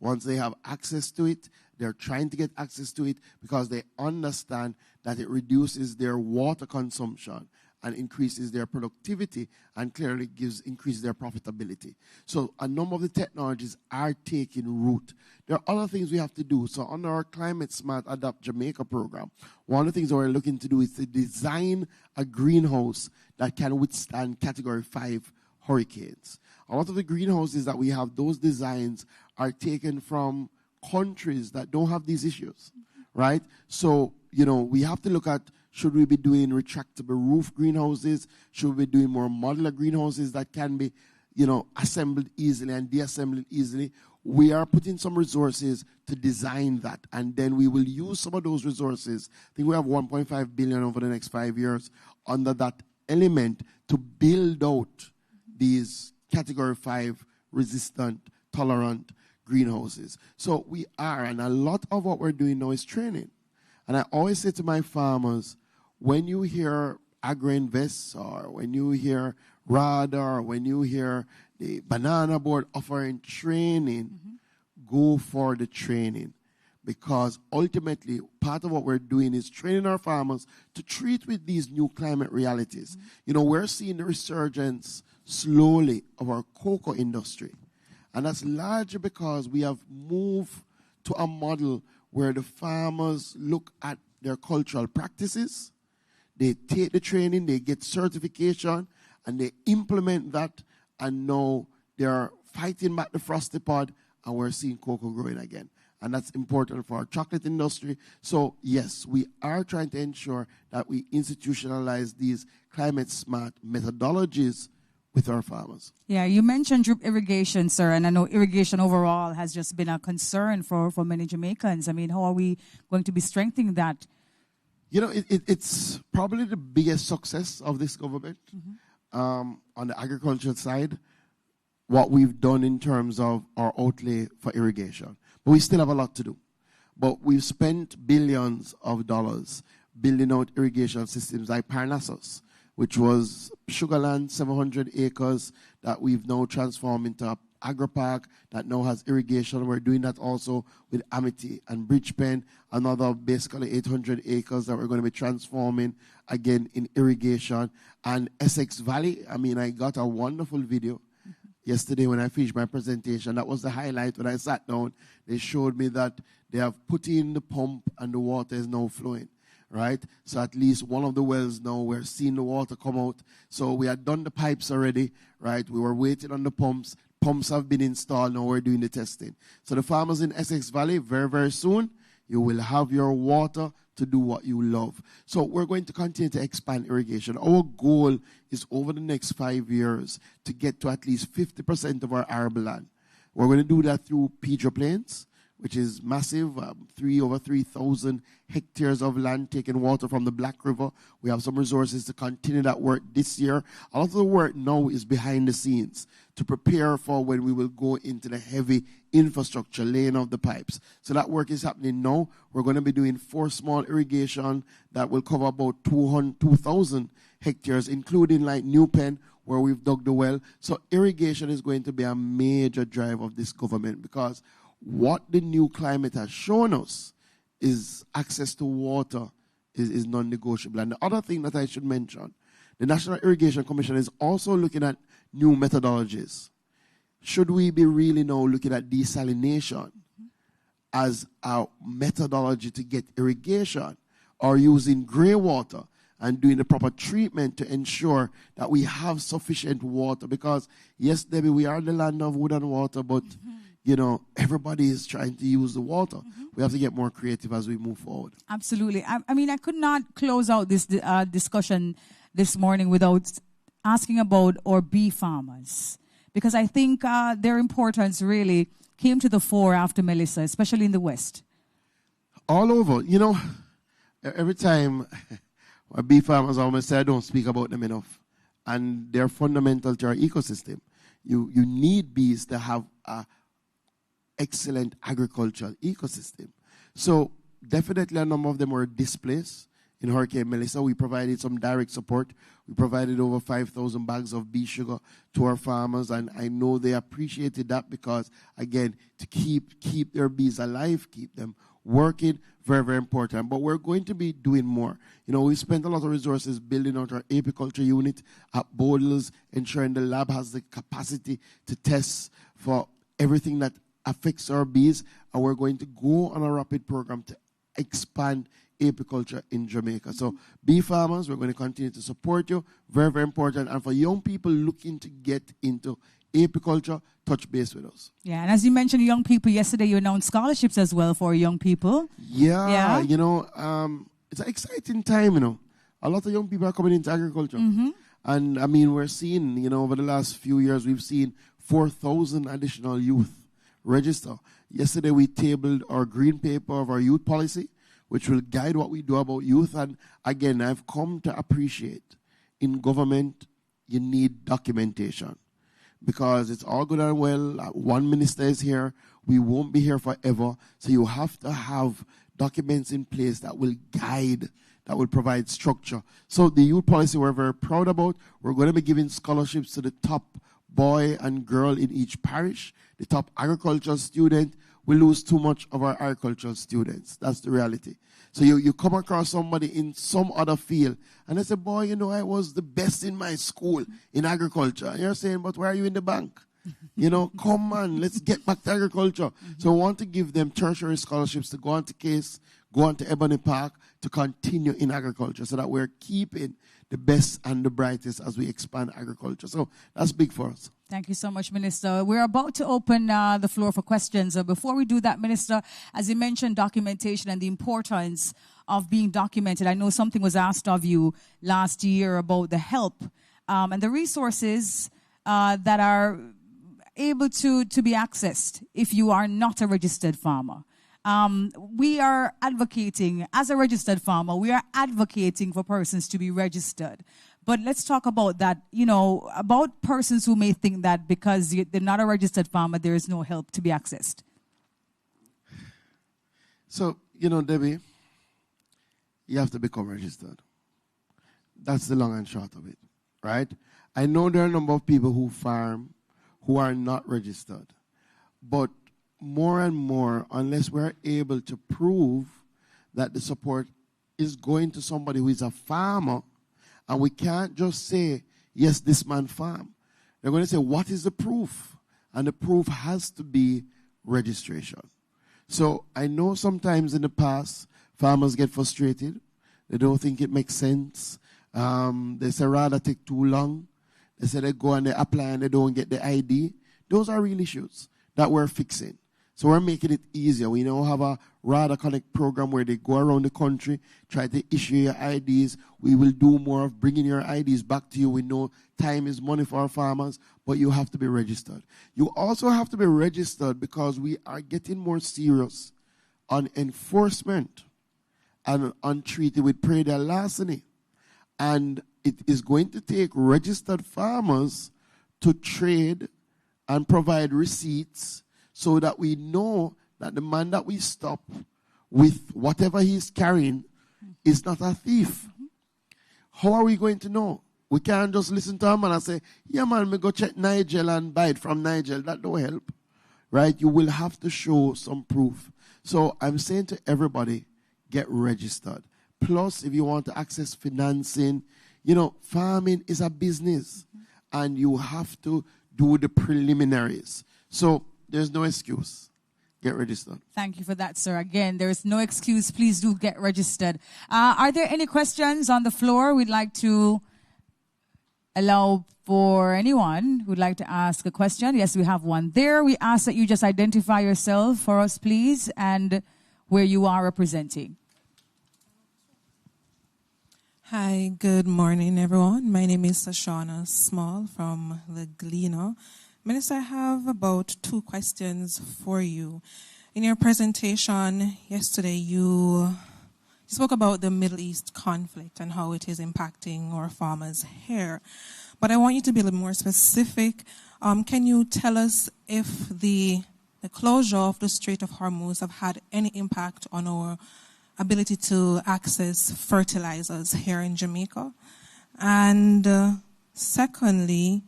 Once they have access to it, they're trying to get access to it because they understand that it reduces their water consumption and increases their productivity and clearly increases their profitability. So a number of the technologies are taking root. There are other things we have to do. So under our Climate Smart Adapt Jamaica program, one of the things that we're looking to do is to design a greenhouse that can withstand Category 5 hurricanes. A lot of the greenhouses that we have, those designs are taken from countries that don't have these issues, right? So, we have to look at, should we be doing retractable roof greenhouses? Should we be doing more modular greenhouses that can be, assembled easily and deassembled easily? We are putting some resources to design that, and then we will use some of those resources. I think we have 1.5 billion over the next 5 years under that element to build out these Category 5 resistant, tolerant greenhouses. So we are, and a lot of what we're doing now is training. And I always say to my farmers, when you hear AgriInvest, or when you hear RADA, or when you hear the Banana Board offering training, go for the training. Because ultimately, part of what we're doing is training our farmers to treat with these new climate realities. We're seeing the resurgence slowly of our cocoa industry. And that's largely because we have moved to a model where the farmers look at their cultural practices, they take the training, they get certification, and they implement that, and now they're fighting back the frosty pod, and we're seeing cocoa growing again. And that's important for our chocolate industry. So, yes, we are trying to ensure that we institutionalize these climate-smart methodologies with our farmers. Yeah, you mentioned drip irrigation, sir, and I know irrigation overall has just been a concern for many Jamaicans. I mean, how are we going to be strengthening that? It's probably the biggest success of this government on the agricultural side, what we've done in terms of our outlay for irrigation. But we still have a lot to do. But we've spent billions of dollars building out irrigation systems like Parnassus, which was Sugarland, 700 acres that we've now transformed into an agri-park that now has irrigation. We're doing that also with Amity and Bridgepen, another basically 800 acres that we're going to be transforming again in irrigation. And Essex Valley, I got a wonderful video yesterday when I finished my presentation. That was the highlight. When I sat down, they showed me that they have put in the pump and the water is now flowing. Right? So at least one of the wells now, we're seeing the water come out. So we had done the pipes already, right? We were waiting on the pumps. Pumps have been installed, now we're doing the testing. So the farmers in Essex Valley, very, very soon, you will have your water to do what you love. So we're going to continue to expand irrigation. Our goal is over the next 5 years to get to at least 50% of our arable land. We're going to do that through Pedro Plains, which is massive, over 3,000 hectares of land taking water from the Black River. We have some resources to continue that work this year. A lot of the work now is behind the scenes to prepare for when we will go into the heavy infrastructure, laying of the pipes. So that work is happening now. We're going to be doing 4 small irrigation that will cover about 2,000 hectares, including like New Pen, where we've dug the well. So irrigation is going to be a major drive of this government, because what the new climate has shown us is access to water is non-negotiable. And the other thing that I should mention, the National Irrigation Commission is also looking at new methodologies. Should we be really now looking at desalination as a methodology to get irrigation, or using grey water and doing the proper treatment to ensure that we have sufficient water? Because, yes, Debbie, we are the land of wood and water, but everybody is trying to use the water. We have to get more creative as we move forward. Absolutely. I could not close out this discussion this morning without asking about our bee farmers, because I think their importance really came to the fore after Melissa, especially in the West. All over. Every time our bee farmers almost say I don't speak about them enough. And they're fundamental to our ecosystem. You need bees to have a excellent agricultural ecosystem. So definitely a number of them were displaced. In Hurricane Melissa, we provided some direct support We provided over 5,000 bags of bee sugar to our farmers, and I know they appreciated that because, again, to keep their bees alive, keep them working, very, very important. But we're going to be doing more. You know, we spent a lot of resources building out our apiculture unit at Bodles, ensuring the lab has the capacity to test for everything that affects our bees, and we're going to go on a rapid program to expand apiculture in Jamaica. So bee farmers, we're going to continue to support you. Very, very important. And for young people looking to get into apiculture, touch base with us. Yeah, and as you mentioned, young people, yesterday you announced scholarships as well for young people. Yeah. You know, it's an exciting time, you know. A lot of young people are coming into agriculture. And, I mean, we're seeing, you know, over the last few years, we've seen 4,000 additional youth register. Yesterday, we tabled our green paper of our youth policy, which will guide what we do about youth. And, again, I've come to appreciate in government, you need documentation. Because it's all good and well. One minister is here. We won't be here forever. So you have to have documents in place that will guide, that will provide structure. So the youth policy we're very proud about. We're going to be giving scholarships to the top boy and girl in each parish. The top agricultural student. We lose too much of our agricultural students. That's the reality. So you come across somebody in some other field, and they say, boy, you know, I was the best in my school in agriculture. And you're saying, but why are you in the bank? You know, come on, let's get back to agriculture. So we want to give them tertiary scholarships to go on to Case, go on to Ebony Park, to continue in agriculture so that we're keeping the best and the brightest as we expand agriculture. So that's big for us. Thank you so much, Minister. We're about to open the floor for questions. Before we do that, Minister, as you mentioned, documentation and the importance of being documented. I know something was asked of you last year about the help and the resources that are able to be accessed if you are not a registered farmer. We are advocating, as a registered farmer, we are advocating for persons to be registered. But let's talk about that, you know, about persons who may think that because they're not a registered farmer, there is no help to be accessed. So, you know, Debbie, you have to become registered. That's the long and short of it, right? I know there are a number of people who farm who are not registered. But more and more, unless we're able to prove that the support is going to somebody who is a farmer, and we can't just say, yes, this man farm. They're going to say, what is the proof? And the proof has to be registration. So I know sometimes in the past, farmers get frustrated. They don't think it makes sense. They say rather take too long. They say they go and they apply and they don't get the ID. Those are real issues that we're fixing. So we're making it easier. We now have a RADA Connect program where they go around the country, try to issue your IDs. We will do more of bringing your IDs back to you. We know time is money for our farmers, but you have to be registered. You also have to be registered because we are getting more serious on enforcement and on treaty with predatory larceny. And it is going to take registered farmers to trade and provide receipts so that we know that the man that we stop with whatever he's carrying is not a thief. How are we going to know? We can't just listen to a man and say, yeah, man, me go check Nigel and buy it from Nigel. That don't help, right? You will have to show some proof. So I'm saying to everybody, get registered. Plus, if you want to access financing, you know, farming is a business, and you have to do the preliminaries. So there's no excuse. Get registered. Thank you for that, sir. Again, there is no excuse. Please do get registered. Are there any questions on the floor? We'd like to allow for anyone who'd like to ask a question. Yes, we have one there. We ask that you just identify yourself for us, please, and where you are representing. Hi, good morning, everyone. My name is Sashana Small from the Gleaner. Minister, I have about 2 questions for you. In your presentation yesterday, you spoke about the Middle East conflict and how it is impacting our farmers here. But I want you to be a little more specific. Can you tell us if the closure of the Strait of Hormuz have had any impact on our ability to access fertilizers here in Jamaica? And secondly,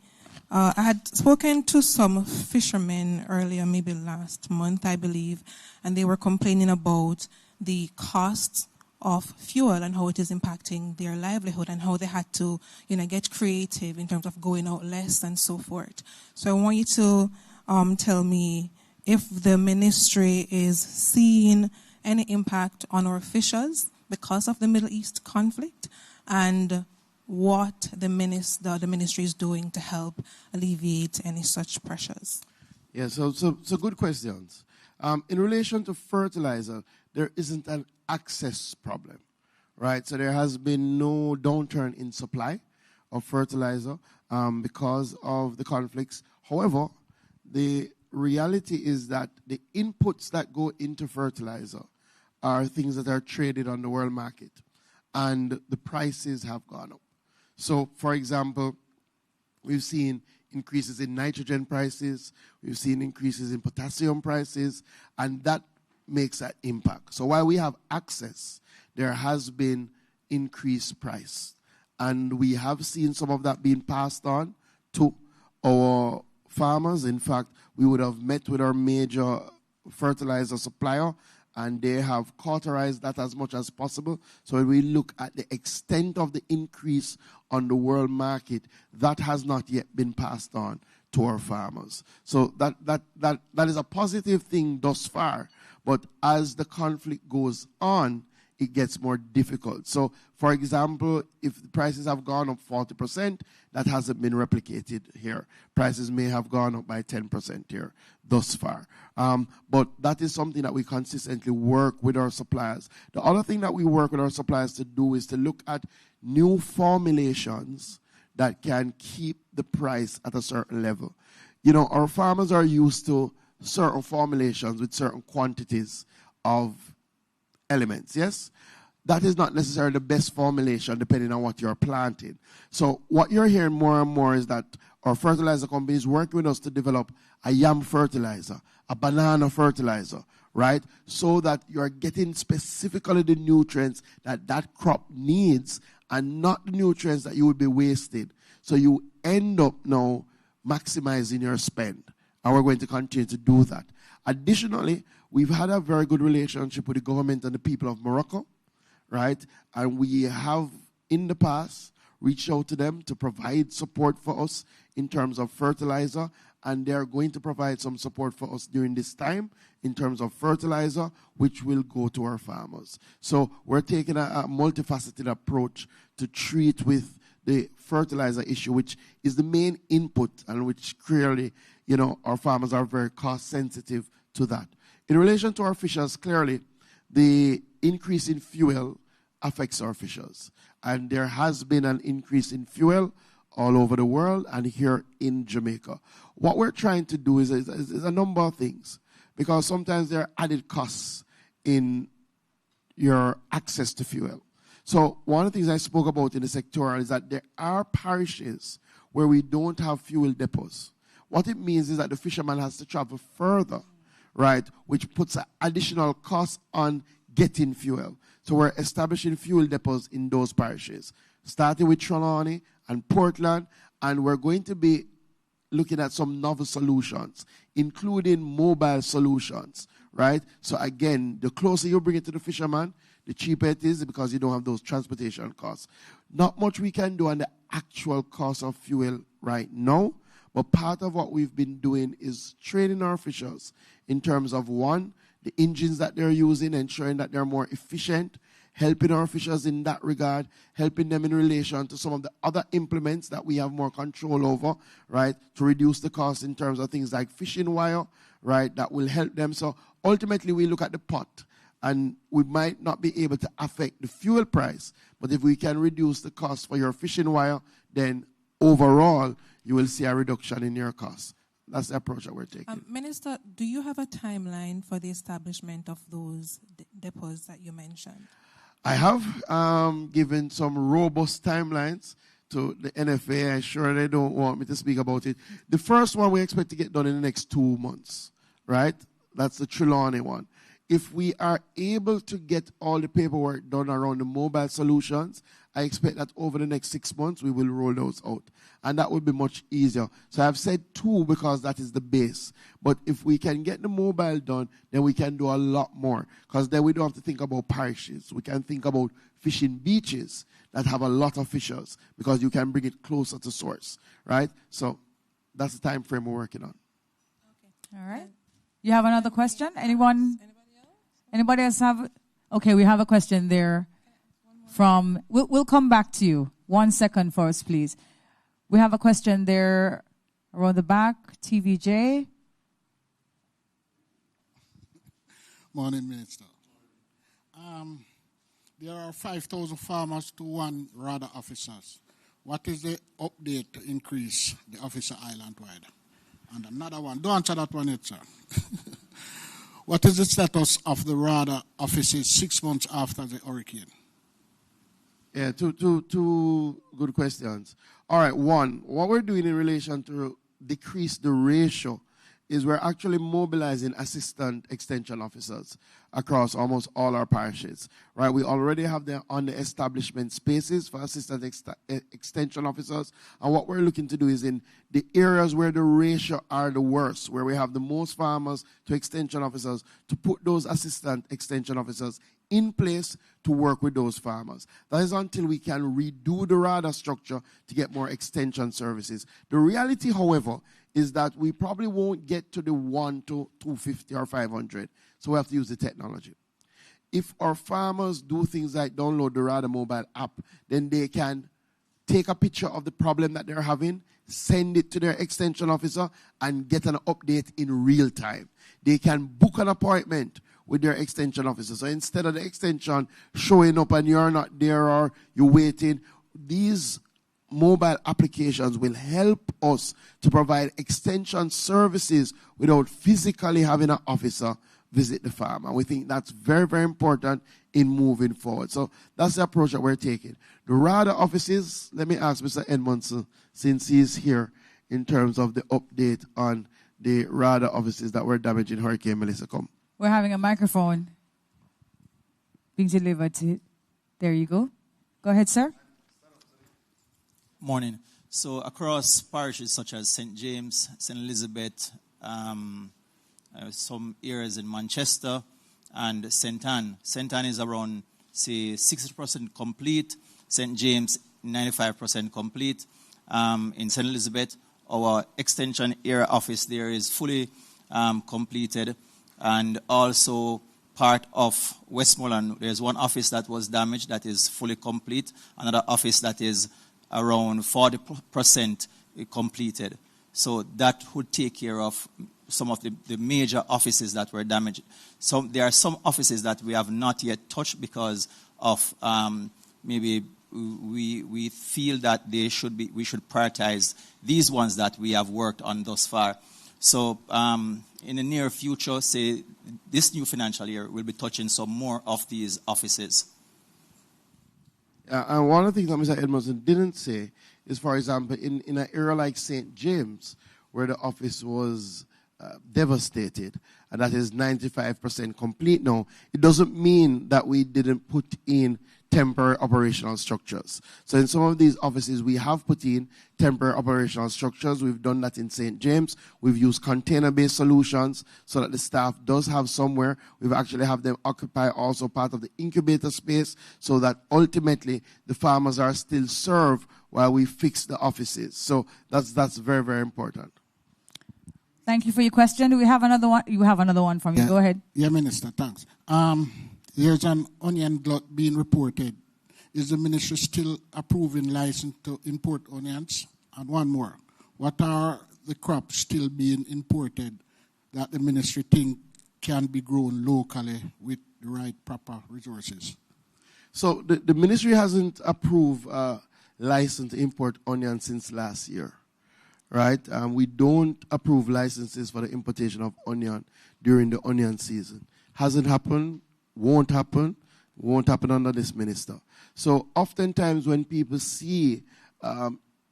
I had spoken to some fishermen earlier, maybe last month, I believe, and they were complaining about the costs of fuel and how it is impacting their livelihood and how they had to, get creative in terms of going out less and so forth. So I want you to tell me if the ministry is seeing any impact on our fishers because of the Middle East conflict, and what the ministry is doing to help alleviate any such pressures. Yeah, so good questions. In relation to fertilizer, there isn't an access problem, right? So there has been no downturn in supply of fertilizer because of the conflicts. However, the reality is that the inputs that go into fertilizer are things that are traded on the world market, and the prices have gone up. So, for example, we've seen increases in nitrogen prices, we've seen increases in potassium prices, and that makes an impact. So while we have access, there has been increased price. And we have seen some of that being passed on to our farmers. In fact, we would have met with our major fertilizer supplier, and they have cauterized that as much as possible. So when we look at the extent of the increase on the world market, that has not yet been passed on to our farmers. So that is a positive thing thus far. But as the conflict goes on, it gets more difficult. So, for example, if the prices have gone up 40%, that hasn't been replicated here. Prices may have gone up by 10% here thus far. But that is something that we consistently work with our suppliers. The other thing that we work with our suppliers to do is to look at new formulations that can keep the price at a certain level. Our farmers are used to certain formulations with certain quantities of elements, yes? That is not necessarily the best formulation depending on what you're planting. So what you're hearing more and more is that our fertilizer companies work with us to develop a yam fertilizer, a banana fertilizer, right? So that you're getting specifically the nutrients that crop needs and not the nutrients that you would be wasting. So you end up now maximizing your spend. And we're going to continue to do that. Additionally, we've had a very good relationship with the government and the people of Morocco, right? And we have, in the past, reached out to them to provide support for us in terms of fertilizer, and they're going to provide some support for us during this time in terms of fertilizer, which will go to our farmers. So we're taking a multifaceted approach to treat with the fertilizer issue, which is the main input and which clearly, our farmers are very cost sensitive to that. In relation to our fishers, clearly, the increase in fuel affects our fishers. And there has been an increase in fuel all over the world and here in Jamaica. What we're trying to do is a number of things, because sometimes there are added costs in your access to fuel. So one of the things I spoke about in the sectoral is that there are parishes where we don't have fuel depots. What it means is that the fisherman has to travel further, right, which puts an additional cost on getting fuel. So we're establishing fuel depots in those parishes, starting with Trelawney and Portland, and we're going to be looking at some novel solutions, including mobile solutions, right? So again, the closer you bring it to the fisherman, the cheaper it is because you don't have those transportation costs. Not much we can do on the actual cost of fuel right now, but part of what we've been doing is training our fishers in terms of, one, the engines that they're using, ensuring that they're more efficient, helping our fishers in that regard, helping them in relation to some of the other implements that we have more control over, right, to reduce the cost in terms of things like fishing wire, right, that will help them. So ultimately we look at the pot, and we might not be able to affect the fuel price, but if we can reduce the cost for your fishing wire, then overall you will see a reduction in your costs. That's the approach that we're taking. Minister, do you have a timeline for the establishment of those depots that you mentioned? I have given some robust timelines to the NFA. I'm sure they don't want me to speak about it. The first one we expect to get done in the next 2 months, right? That's the Trelawney one. If we are able to get all the paperwork done around the mobile solutions, I expect that over the next 6 months, we will roll those out. And that will be much easier. So I've said 2 because that is the base. But if we can get the mobile done, then we can do a lot more. Because then we don't have to think about parishes. We can think about fishing beaches that have a lot of fishers because you can bring it closer to source, right? So that's the time frame we're working on. Okay. All right. You have another question? Anyone? Anybody else have? Okay, we have a question there from, we'll come back to you. 1 second for us, please. We have a question there around the back, TVJ. Morning, Minister. There are 5,000 farmers to 1 RADA officers. What is the update to increase the officer island-wide? And another one, don't answer that one yet, sir. What is the status of the RADA offices 6 months after the hurricane? Yeah, two good questions. All right, one, what we're doing in relation to decrease the ratio is we're actually mobilizing assistant extension officers across almost all our parishes, right? We already have them on the establishment spaces for assistant extension officers. And what we're looking to do is in the areas where the ratio are the worst, where we have the most farmers to extension officers, to put those assistant extension officers in place to work with those farmers. That is until we can redo the RADA structure to get more extension services. The reality, however, is that we probably won't get to the 1 to 250 or 500. So we have to use the technology. If our farmers do things like download the RADA mobile app, then they can take a picture of the problem that they're having, send it to their extension officer, and get an update in real time. They can book an appointment with their extension officer. So instead of the extension showing up and you're not there or you're waiting, these mobile applications will help us to provide extension services without physically having an officer visit the farm. And we think that's very, very important in moving forward. So that's the approach that we're taking. The RADA offices, let me ask Mr. Edmondson, since he's here, in terms of the update on the RADA offices that were damaged in Hurricane Melissa. Come. We're having a microphone being delivered to. There you go. Go ahead, sir. Morning. So across parishes such as St. James, St. Elizabeth, some areas in Manchester, and St. Anne. St. Anne is around, say, 60% complete. St. James, 95% complete. In St. Elizabeth, our extension area office there is fully completed. And also part of Westmoreland, there's one office that was damaged that is fully complete. Another office that is around 40% completed. So that would take care of some of the major offices that were damaged. So there are some offices that we have not yet touched because of maybe we feel that we should prioritize these ones that we have worked on thus far. So in the near future, say this new financial year, we'll be touching some more of these offices. And one of the things that Mr. Edmondson didn't say is, for example, in an area like St. James, where the office was devastated, and that is 95% complete now, it doesn't mean that we didn't put in temporary operational structures. So in some of these offices, we have put in temporary operational structures. We've done that in St. James. We've used container-based solutions so that the staff does have somewhere. We've actually have them occupy also part of the incubator space so that ultimately the farmers are still served while we fix the offices. So that's very, very important. Thank you for your question. Do we have another one? You have another one from you. Go ahead. Yeah, Minister, thanks. There's an onion glut being reported. Is the ministry still approving license to import onions? And one more. What are the crops still being imported that the ministry think can be grown locally with the right proper resources? So the ministry hasn't approved license to import onions since last year, right? We don't approve licenses for the importation of onion during the onion season. Hasn't happened. Won't happen under this minister. So oftentimes when people see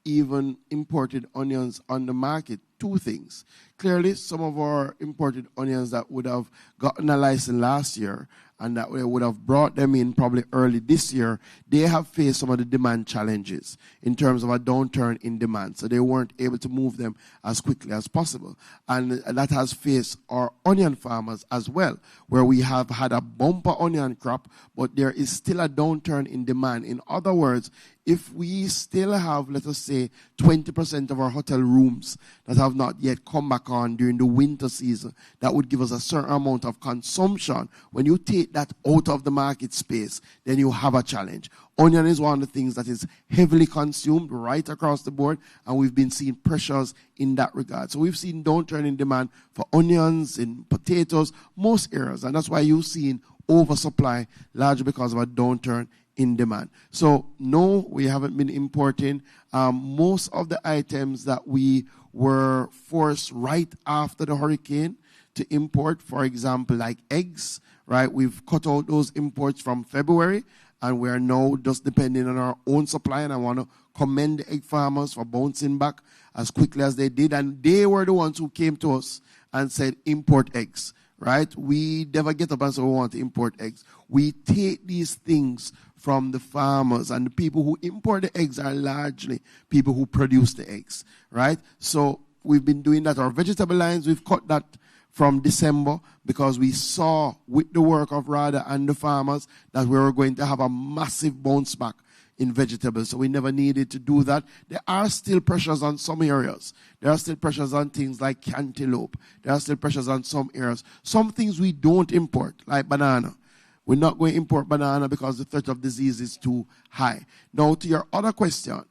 even imported onions on the market? Two things. Clearly, some of our imported onions that would have gotten a license last year and that we would have brought them in probably early this year, they have faced some of the demand challenges in terms of a downturn in demand. So they weren't able to move them as quickly as possible. And that has faced our onion farmers as well, where we have had a bumper onion crop, but there is still a downturn in demand. In other words, if we still have, let us say, 20% of our hotel rooms that have not yet come back on during the winter season, that would give us a certain amount of consumption. When you take that out of the market space, then you have a challenge. Onion is one of the things that is heavily consumed right across the board, and we've been seeing pressures in that regard. So we've seen downturn in demand for onions, in potatoes, most areas, and that's why you've seen oversupply, largely because of a downturn in demand. So no, we haven't been importing. Most of the items that we were forced right after the hurricane to import, for example, like eggs, right? We've cut out those imports from February, and we are now just depending on our own supply. And I want to commend the egg farmers for bouncing back as quickly as they did. And they were the ones who came to us and said, import eggs, right? We never get up and say we want to import eggs. We take these things from the farmers, and the people who import the eggs are largely people who produce the eggs, right? So we've been doing that. Our vegetable lines, we've cut that from December because we saw with the work of RADA and the farmers that we were going to have a massive bounce back in vegetables. So we never needed to do that. There are still pressures on some areas. There are still pressures on things like cantaloupe. There are still pressures on some areas. Some things we don't import, like banana. We're not going to import banana because the threat of disease is too high. Now, to your other question,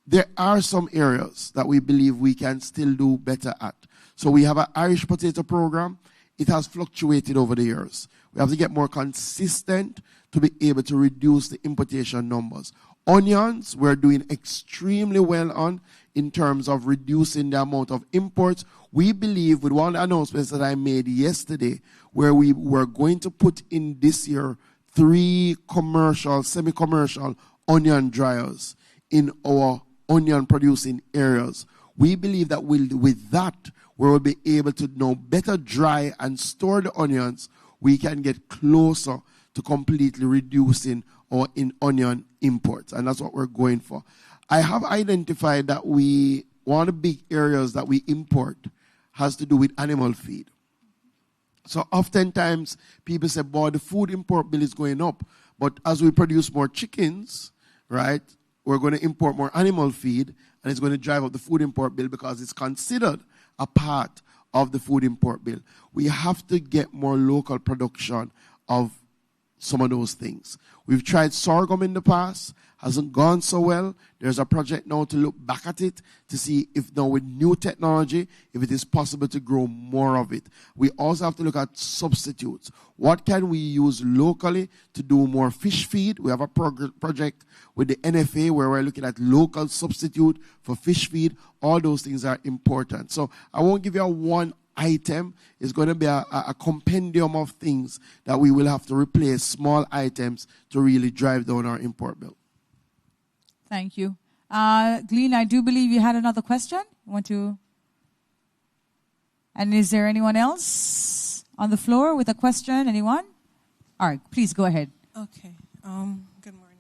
there are some areas that we believe we can still do better at. So we have an Irish potato program. It has fluctuated over the years. We have to get more consistent to be able to reduce the importation numbers. Onions, we're doing extremely well on in terms of reducing the amount of imports. We believe with one announcement that I made yesterday, where we were going to put in this year 3 commercial, semi-commercial onion dryers in our onion producing areas. We believe that with that, we will be able to now better dry and store the onions. We can get closer to completely reducing our onion imports, and that's what we're going for. I have identified that one of the big areas that we import has to do with animal feed. So oftentimes people say, boy, the food import bill is going up, but as we produce more chickens, right, we're going to import more animal feed, and it's going to drive up the food import bill because it's considered a part of the food import bill. We have to get more local production of some of those things. We've tried sorghum in the past, hasn't gone so well. There's a project now to look back at it to see if now with new technology, if it is possible to grow more of it. We also have to look at substitutes. What can we use locally to do more fish feed? We have a project with the NFA where we're looking at local substitute for fish feed. All those things are important. So I won't give you a one item. Is going to be a compendium of things that we will have to replace, small items, to really drive down our import bill. Thank you. Glenn, I do believe you had another question. And is there anyone else on the floor with a question? Anyone? All right, please go ahead. Okay. Good morning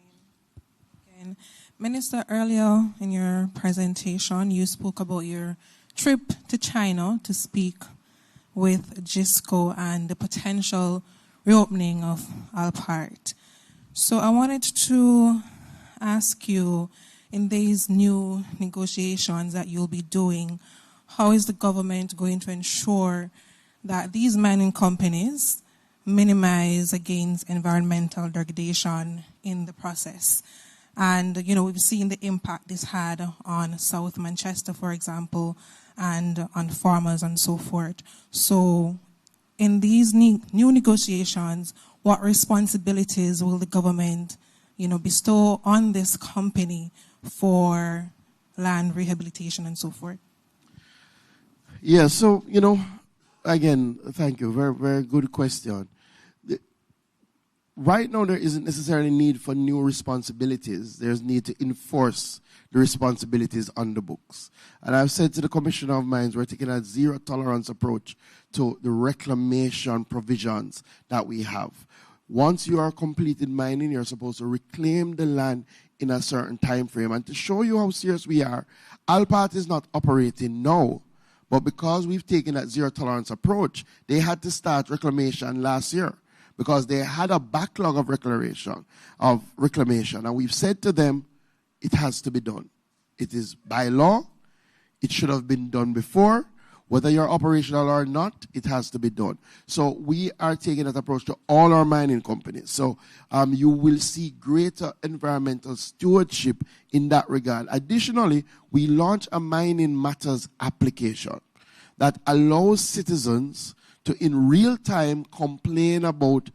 again. Minister, earlier in your presentation, you spoke about your trip to China to speak with JISTV and the potential reopening of Alpart. So I wanted to ask you, in these new negotiations that you'll be doing, how is the government going to ensure that these mining companies minimize against environmental degradation in the process? And, we've seen the impact this had on South Manchester, for example, and on farmers and so forth. So in these new negotiations, what responsibilities will the government, bestow on this company for land rehabilitation and so forth? Yeah, so, again, thank you. Very, very good question. right now there isn't necessarily need for new responsibilities. There's need to enforce the responsibilities on the books. And I've said to the Commissioner of Mines, we're taking a zero tolerance approach to the reclamation provisions that we have. Once you are completed mining, you're supposed to reclaim the land in a certain time frame. And to show you how serious we are, Alpat is not operating now. But because we've taken that zero tolerance approach, they had to start reclamation last year because they had a backlog of reclamation. And we've said to them, it has to be done. It is by law. It should have been done before. Whether you're operational or not, it has to be done. So we are taking that approach to all our mining companies. So you will see greater environmental stewardship in that regard. Additionally, we launched a Mining Matters application that allows citizens to, in real time, complain about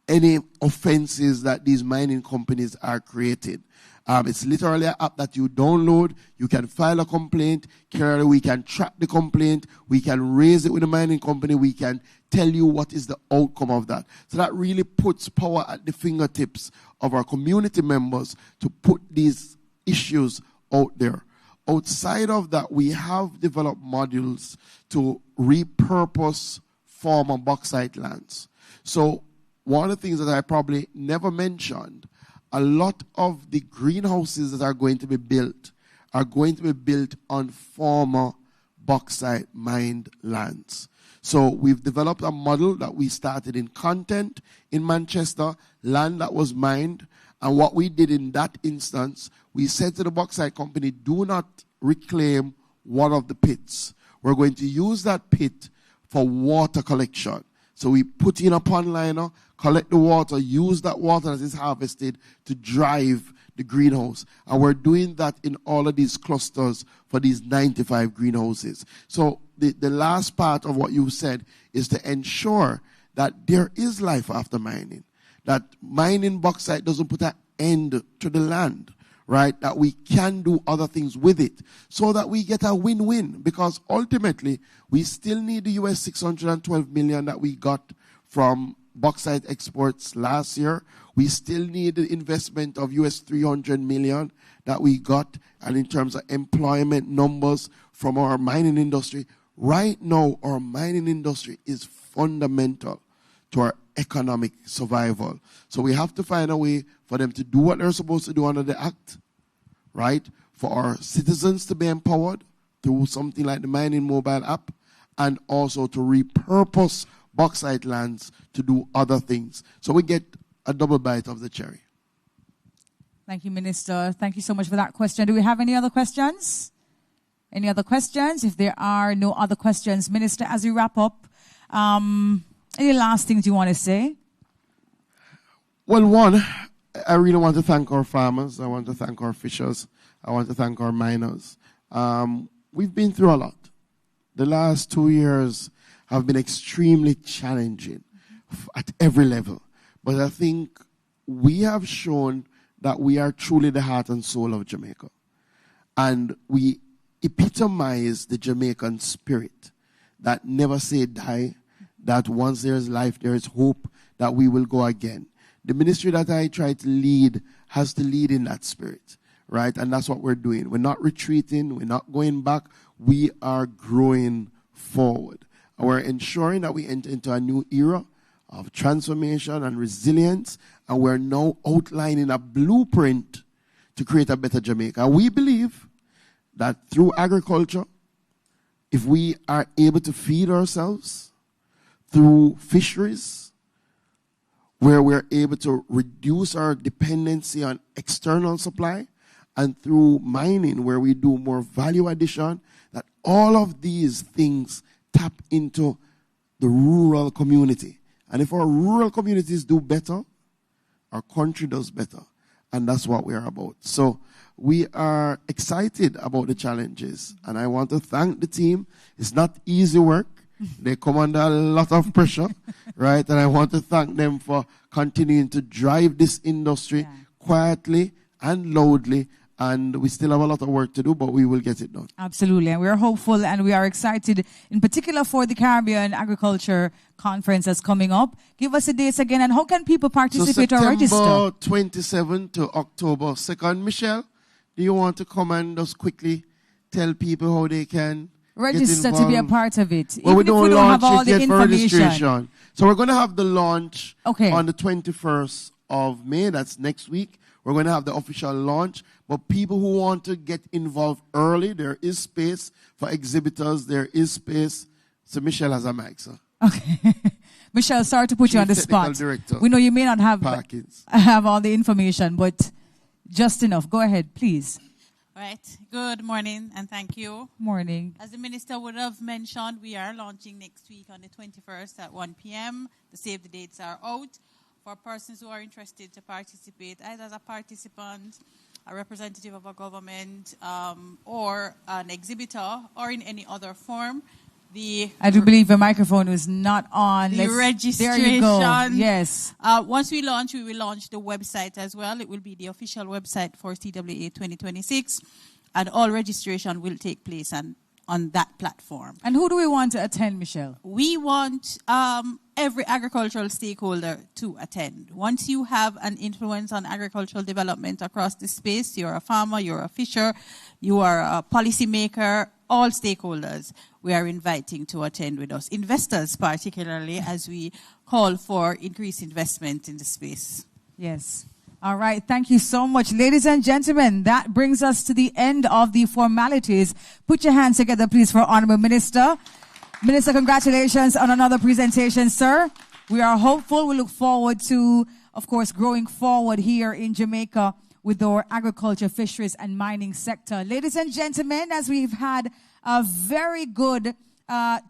any offenses that these mining companies are creating. It's literally an app that you download. You can file a complaint. Clearly, we can track the complaint. We can raise it with the mining company. We can tell you what is the outcome of that. So that really puts power at the fingertips of our community members to put these issues out there. Outside of that, we have developed modules to repurpose former bauxite lands. So one of the things that I probably never mentioned, a lot of the greenhouses that are going to be built on former bauxite mined lands. So we've developed a model that we started in Content in Manchester, land that was mined. And what we did in that instance, we said to the bauxite company, do not reclaim one of the pits. We're going to use that pit for water collection. So we put in a pond liner, collect the water, use that water as is harvested to drive the greenhouse. And we're doing that in all of these clusters for these 95 greenhouses. So the last part of what you said is to ensure that there is life after mining, that mining bauxite doesn't put an end to the land, right? That we can do other things with it so that we get a win-win, because ultimately we still need the US 612 million that we got from bauxite exports last year. We still need the investment of US 300 million that we got, and in terms of employment numbers from our mining industry. Right now, our mining industry is fundamental to our economic survival. So we have to find a way for them to do what they're supposed to do under the Act, right? For our citizens to be empowered through something like the Mining Mobile app, and also to repurpose bauxite lands to do other things. So we get a double bite of the cherry. Thank you, Minister. Thank you so much for that question. Do we have any other questions? Any other questions? If there are no other questions, Minister, as we wrap up, any last things you want to say? Well, one, I really want to thank our farmers. I want to thank our fishers. I want to thank our miners. We've been through a lot. The last 2 years have been extremely challenging at every level. But I think we have shown that we are truly the heart and soul of Jamaica. And we epitomize the Jamaican spirit that never say die, that once there is life, there is hope, that we will go again. The ministry that I try to lead has to lead in that spirit, right? And that's what we're doing. We're not retreating. We're not going back. We are growing forward. And we're ensuring that we enter into a new era of transformation and resilience. And we're now outlining a blueprint to create a better Jamaica. We believe that through agriculture, if we are able to feed ourselves, through fisheries, where we're able to reduce our dependency on external supply, and through mining, where we do more value addition, that all of these things tap into the rural community. And if our rural communities do better, our country does better. And that's what we are about. So we are excited about the challenges. And I want to thank the team. It's not easy work. They come under a lot of pressure, right? And I want to thank them for continuing to drive this industry quietly and loudly And we still have a lot of work to do, but we will get it done. Absolutely. And we're hopeful and we are excited, in particular for the Caribbean Agriculture Conference that's coming up. Give us the dates again, and how can people participate or register? September 27 to October 2nd. Michelle, do you want to come and just quickly tell people how they can register to be a part of it? Well, even if we don't have all the information. Registration. So we're going to have the launch Okay. on the 21st of May. That's next week. We're going to have the official launch. But people who want to get involved early, there is space for exhibitors. There is space. So Michelle has a mic, sir. Okay. Michelle, sorry to put you on the spot. Director, we know you may not have all the information, but just enough. Go ahead, please. All right. Good morning, and thank you. Morning. As the minister would have mentioned, we are launching next week on the 21st at 1 p.m. The save the dates are out. For persons who are interested to participate, either as a participant, a representative of a government, or an exhibitor, or in any other form, I do believe the microphone is not on. The registration. There you go. Yes. Once we launch, we will launch the website as well. It will be the official website for CWA 2026, and all registration will take place on that platform. And who do we want to attend, Michelle? We want every agricultural stakeholder to attend. Once you have an influence on agricultural development across the space, you're a farmer, you're a fisher, you are a policymaker, all stakeholders, we are inviting to attend with us. Investors particularly, as we call for increased investment in the space. Yes. All right. Thank you so much. Ladies and gentlemen, that brings us to the end of the formalities. Put your hands together, please, for Honorable Minister. Minister, congratulations on another presentation, sir. We are hopeful. We look forward to, of course, growing forward here in Jamaica with our agriculture, fisheries, and mining sector. Ladies and gentlemen, as we've had a very good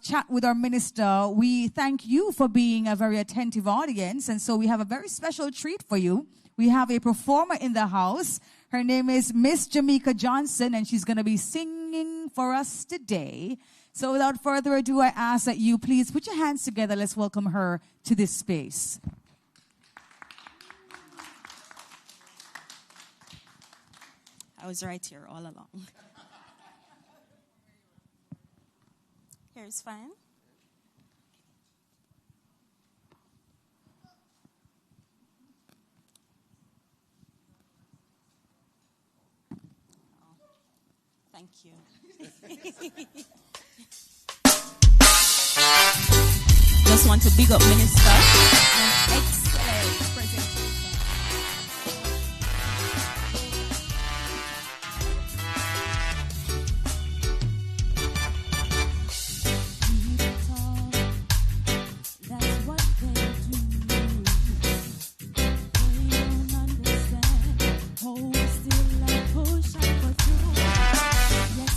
chat with our minister, we thank you for being a very attentive audience. And so we have a very special treat for you. We have a performer in the house. Her name is Miss Jamaica Johnson, and she's going to be singing for us today. So without further ado, I ask that you please put your hands together. Let's welcome her to this space. I was right here all along. Here's fine. Thank you. Just want to big up Minister and excellent presentation. That's what they do. They don't understand. Hold still and push and go through. Yes,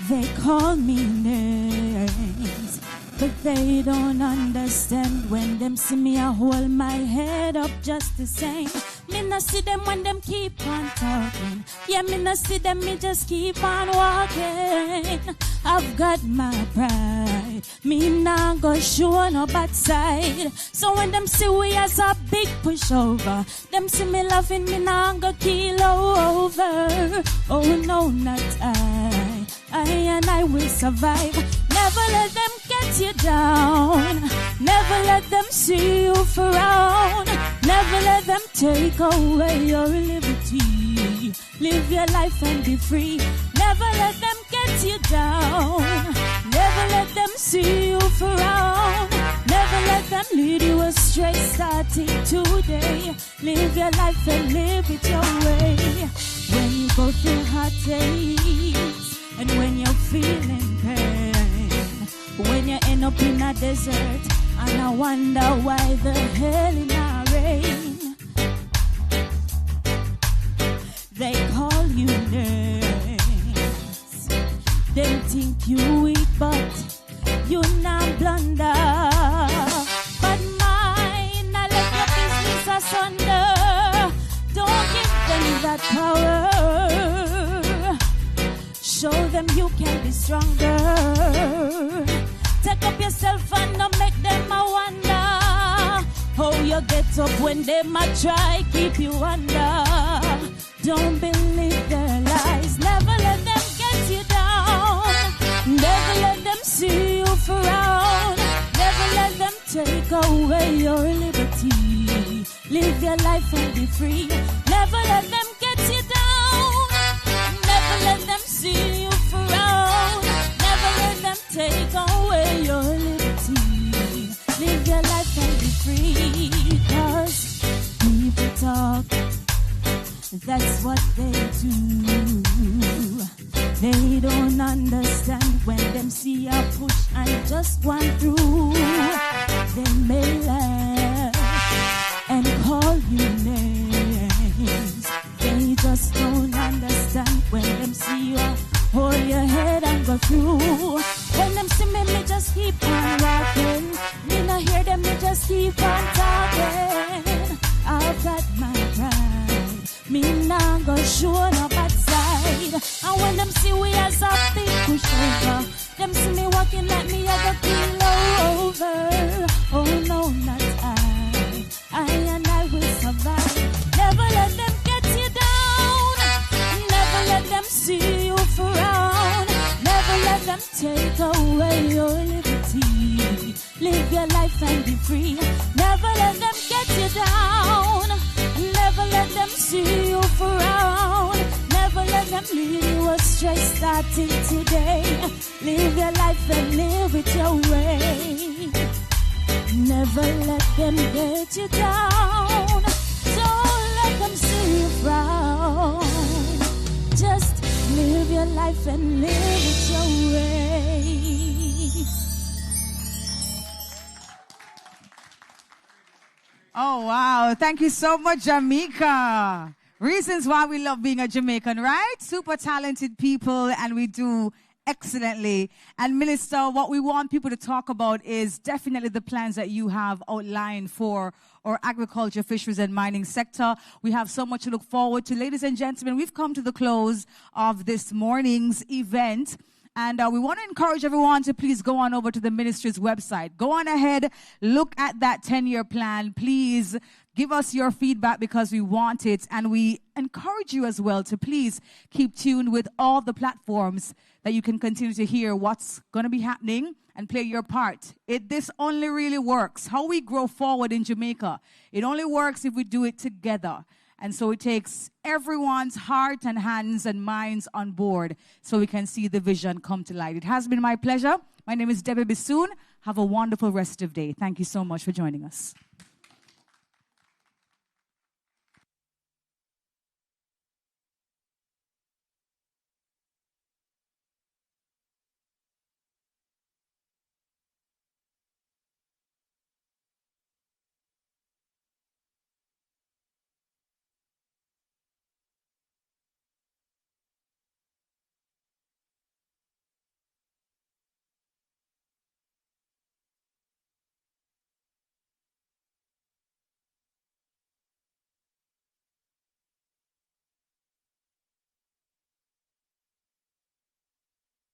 they call me names, but they don't understand. When them see me, I hold my head up just the same. Me no see them when them keep on talking. Yeah, me no see them, me just keep on walking. I've got my pride. Me not go show no bad side. So when them see we as a big pushover, them see me laughing, me not go keel over. Oh no, not I and I will survive. Never let them get you down. Never let them see you frown. Never let them take away your liberty. Live your life and be free. Never let them get you down. Never let them see you frown. Never let them lead you astray. Starting today, live your life and live it your way. When you go through heartaches, and when you're feeling pain, when you end up in a desert, and I wonder why the hell in a rain, they call you names. They think you weak, but you not blunder. But mine, I let your business asunder. Don't give them that power. Show them you can be stronger. Take up yourself and not make them a wonder. How you get up when they might try keep you under. don't believe their lies. Never let them get you down. Never let them see you frown. Never let them take away your liberty. Live your life and be free. Never let them get you down. Never let them see you frown. Never let them take away your liberty. Live your life and be free. 'Cause people talk, that's what they do. They don't understand when them see a push and just one through. They may laugh and call you names. They just don't understand when them see you hold your head and go through. When them see me just keep on walking. Me not hear them, me just keep on talking. I've got my pride. Me not go show no bad side. And when them see we as a big pushover, them see me walking like me I go kill over. Oh no, not I and I will survive. Never let them get you down. Never let them see you frown. Never let them take away your liberty. Live your life and be free. Never let them get you down. Never let them see you frown. Never let them lead you astray starting today. Live your life and live it your way. Never let them get you down. Don't let them see you frown. Just live your life and live it your way. Oh, wow. Thank you so much, Jamaica. Reasons why we love being a Jamaican, right? Super talented people, and we do excellently. And Minister, what we want people to talk about is definitely the plans that you have outlined for our agriculture, fisheries, and mining sector. We have so much to look forward to. Ladies and gentlemen, we've come to the close of this morning's event. And we want to encourage everyone to please go on over to the ministry's website. Go on ahead, look at that 10-year plan. Please give us your feedback because we want it. And we encourage you as well to please keep tuned with all the platforms that you can continue to hear what's going to be happening and play your part. This only really works. How we grow forward in Jamaica, it only works if we do it together. And so it takes everyone's heart and hands and minds on board so we can see the vision come to light. It has been my pleasure. My name is Debbie Bissoon. Have a wonderful rest of the day. Thank you so much for joining us.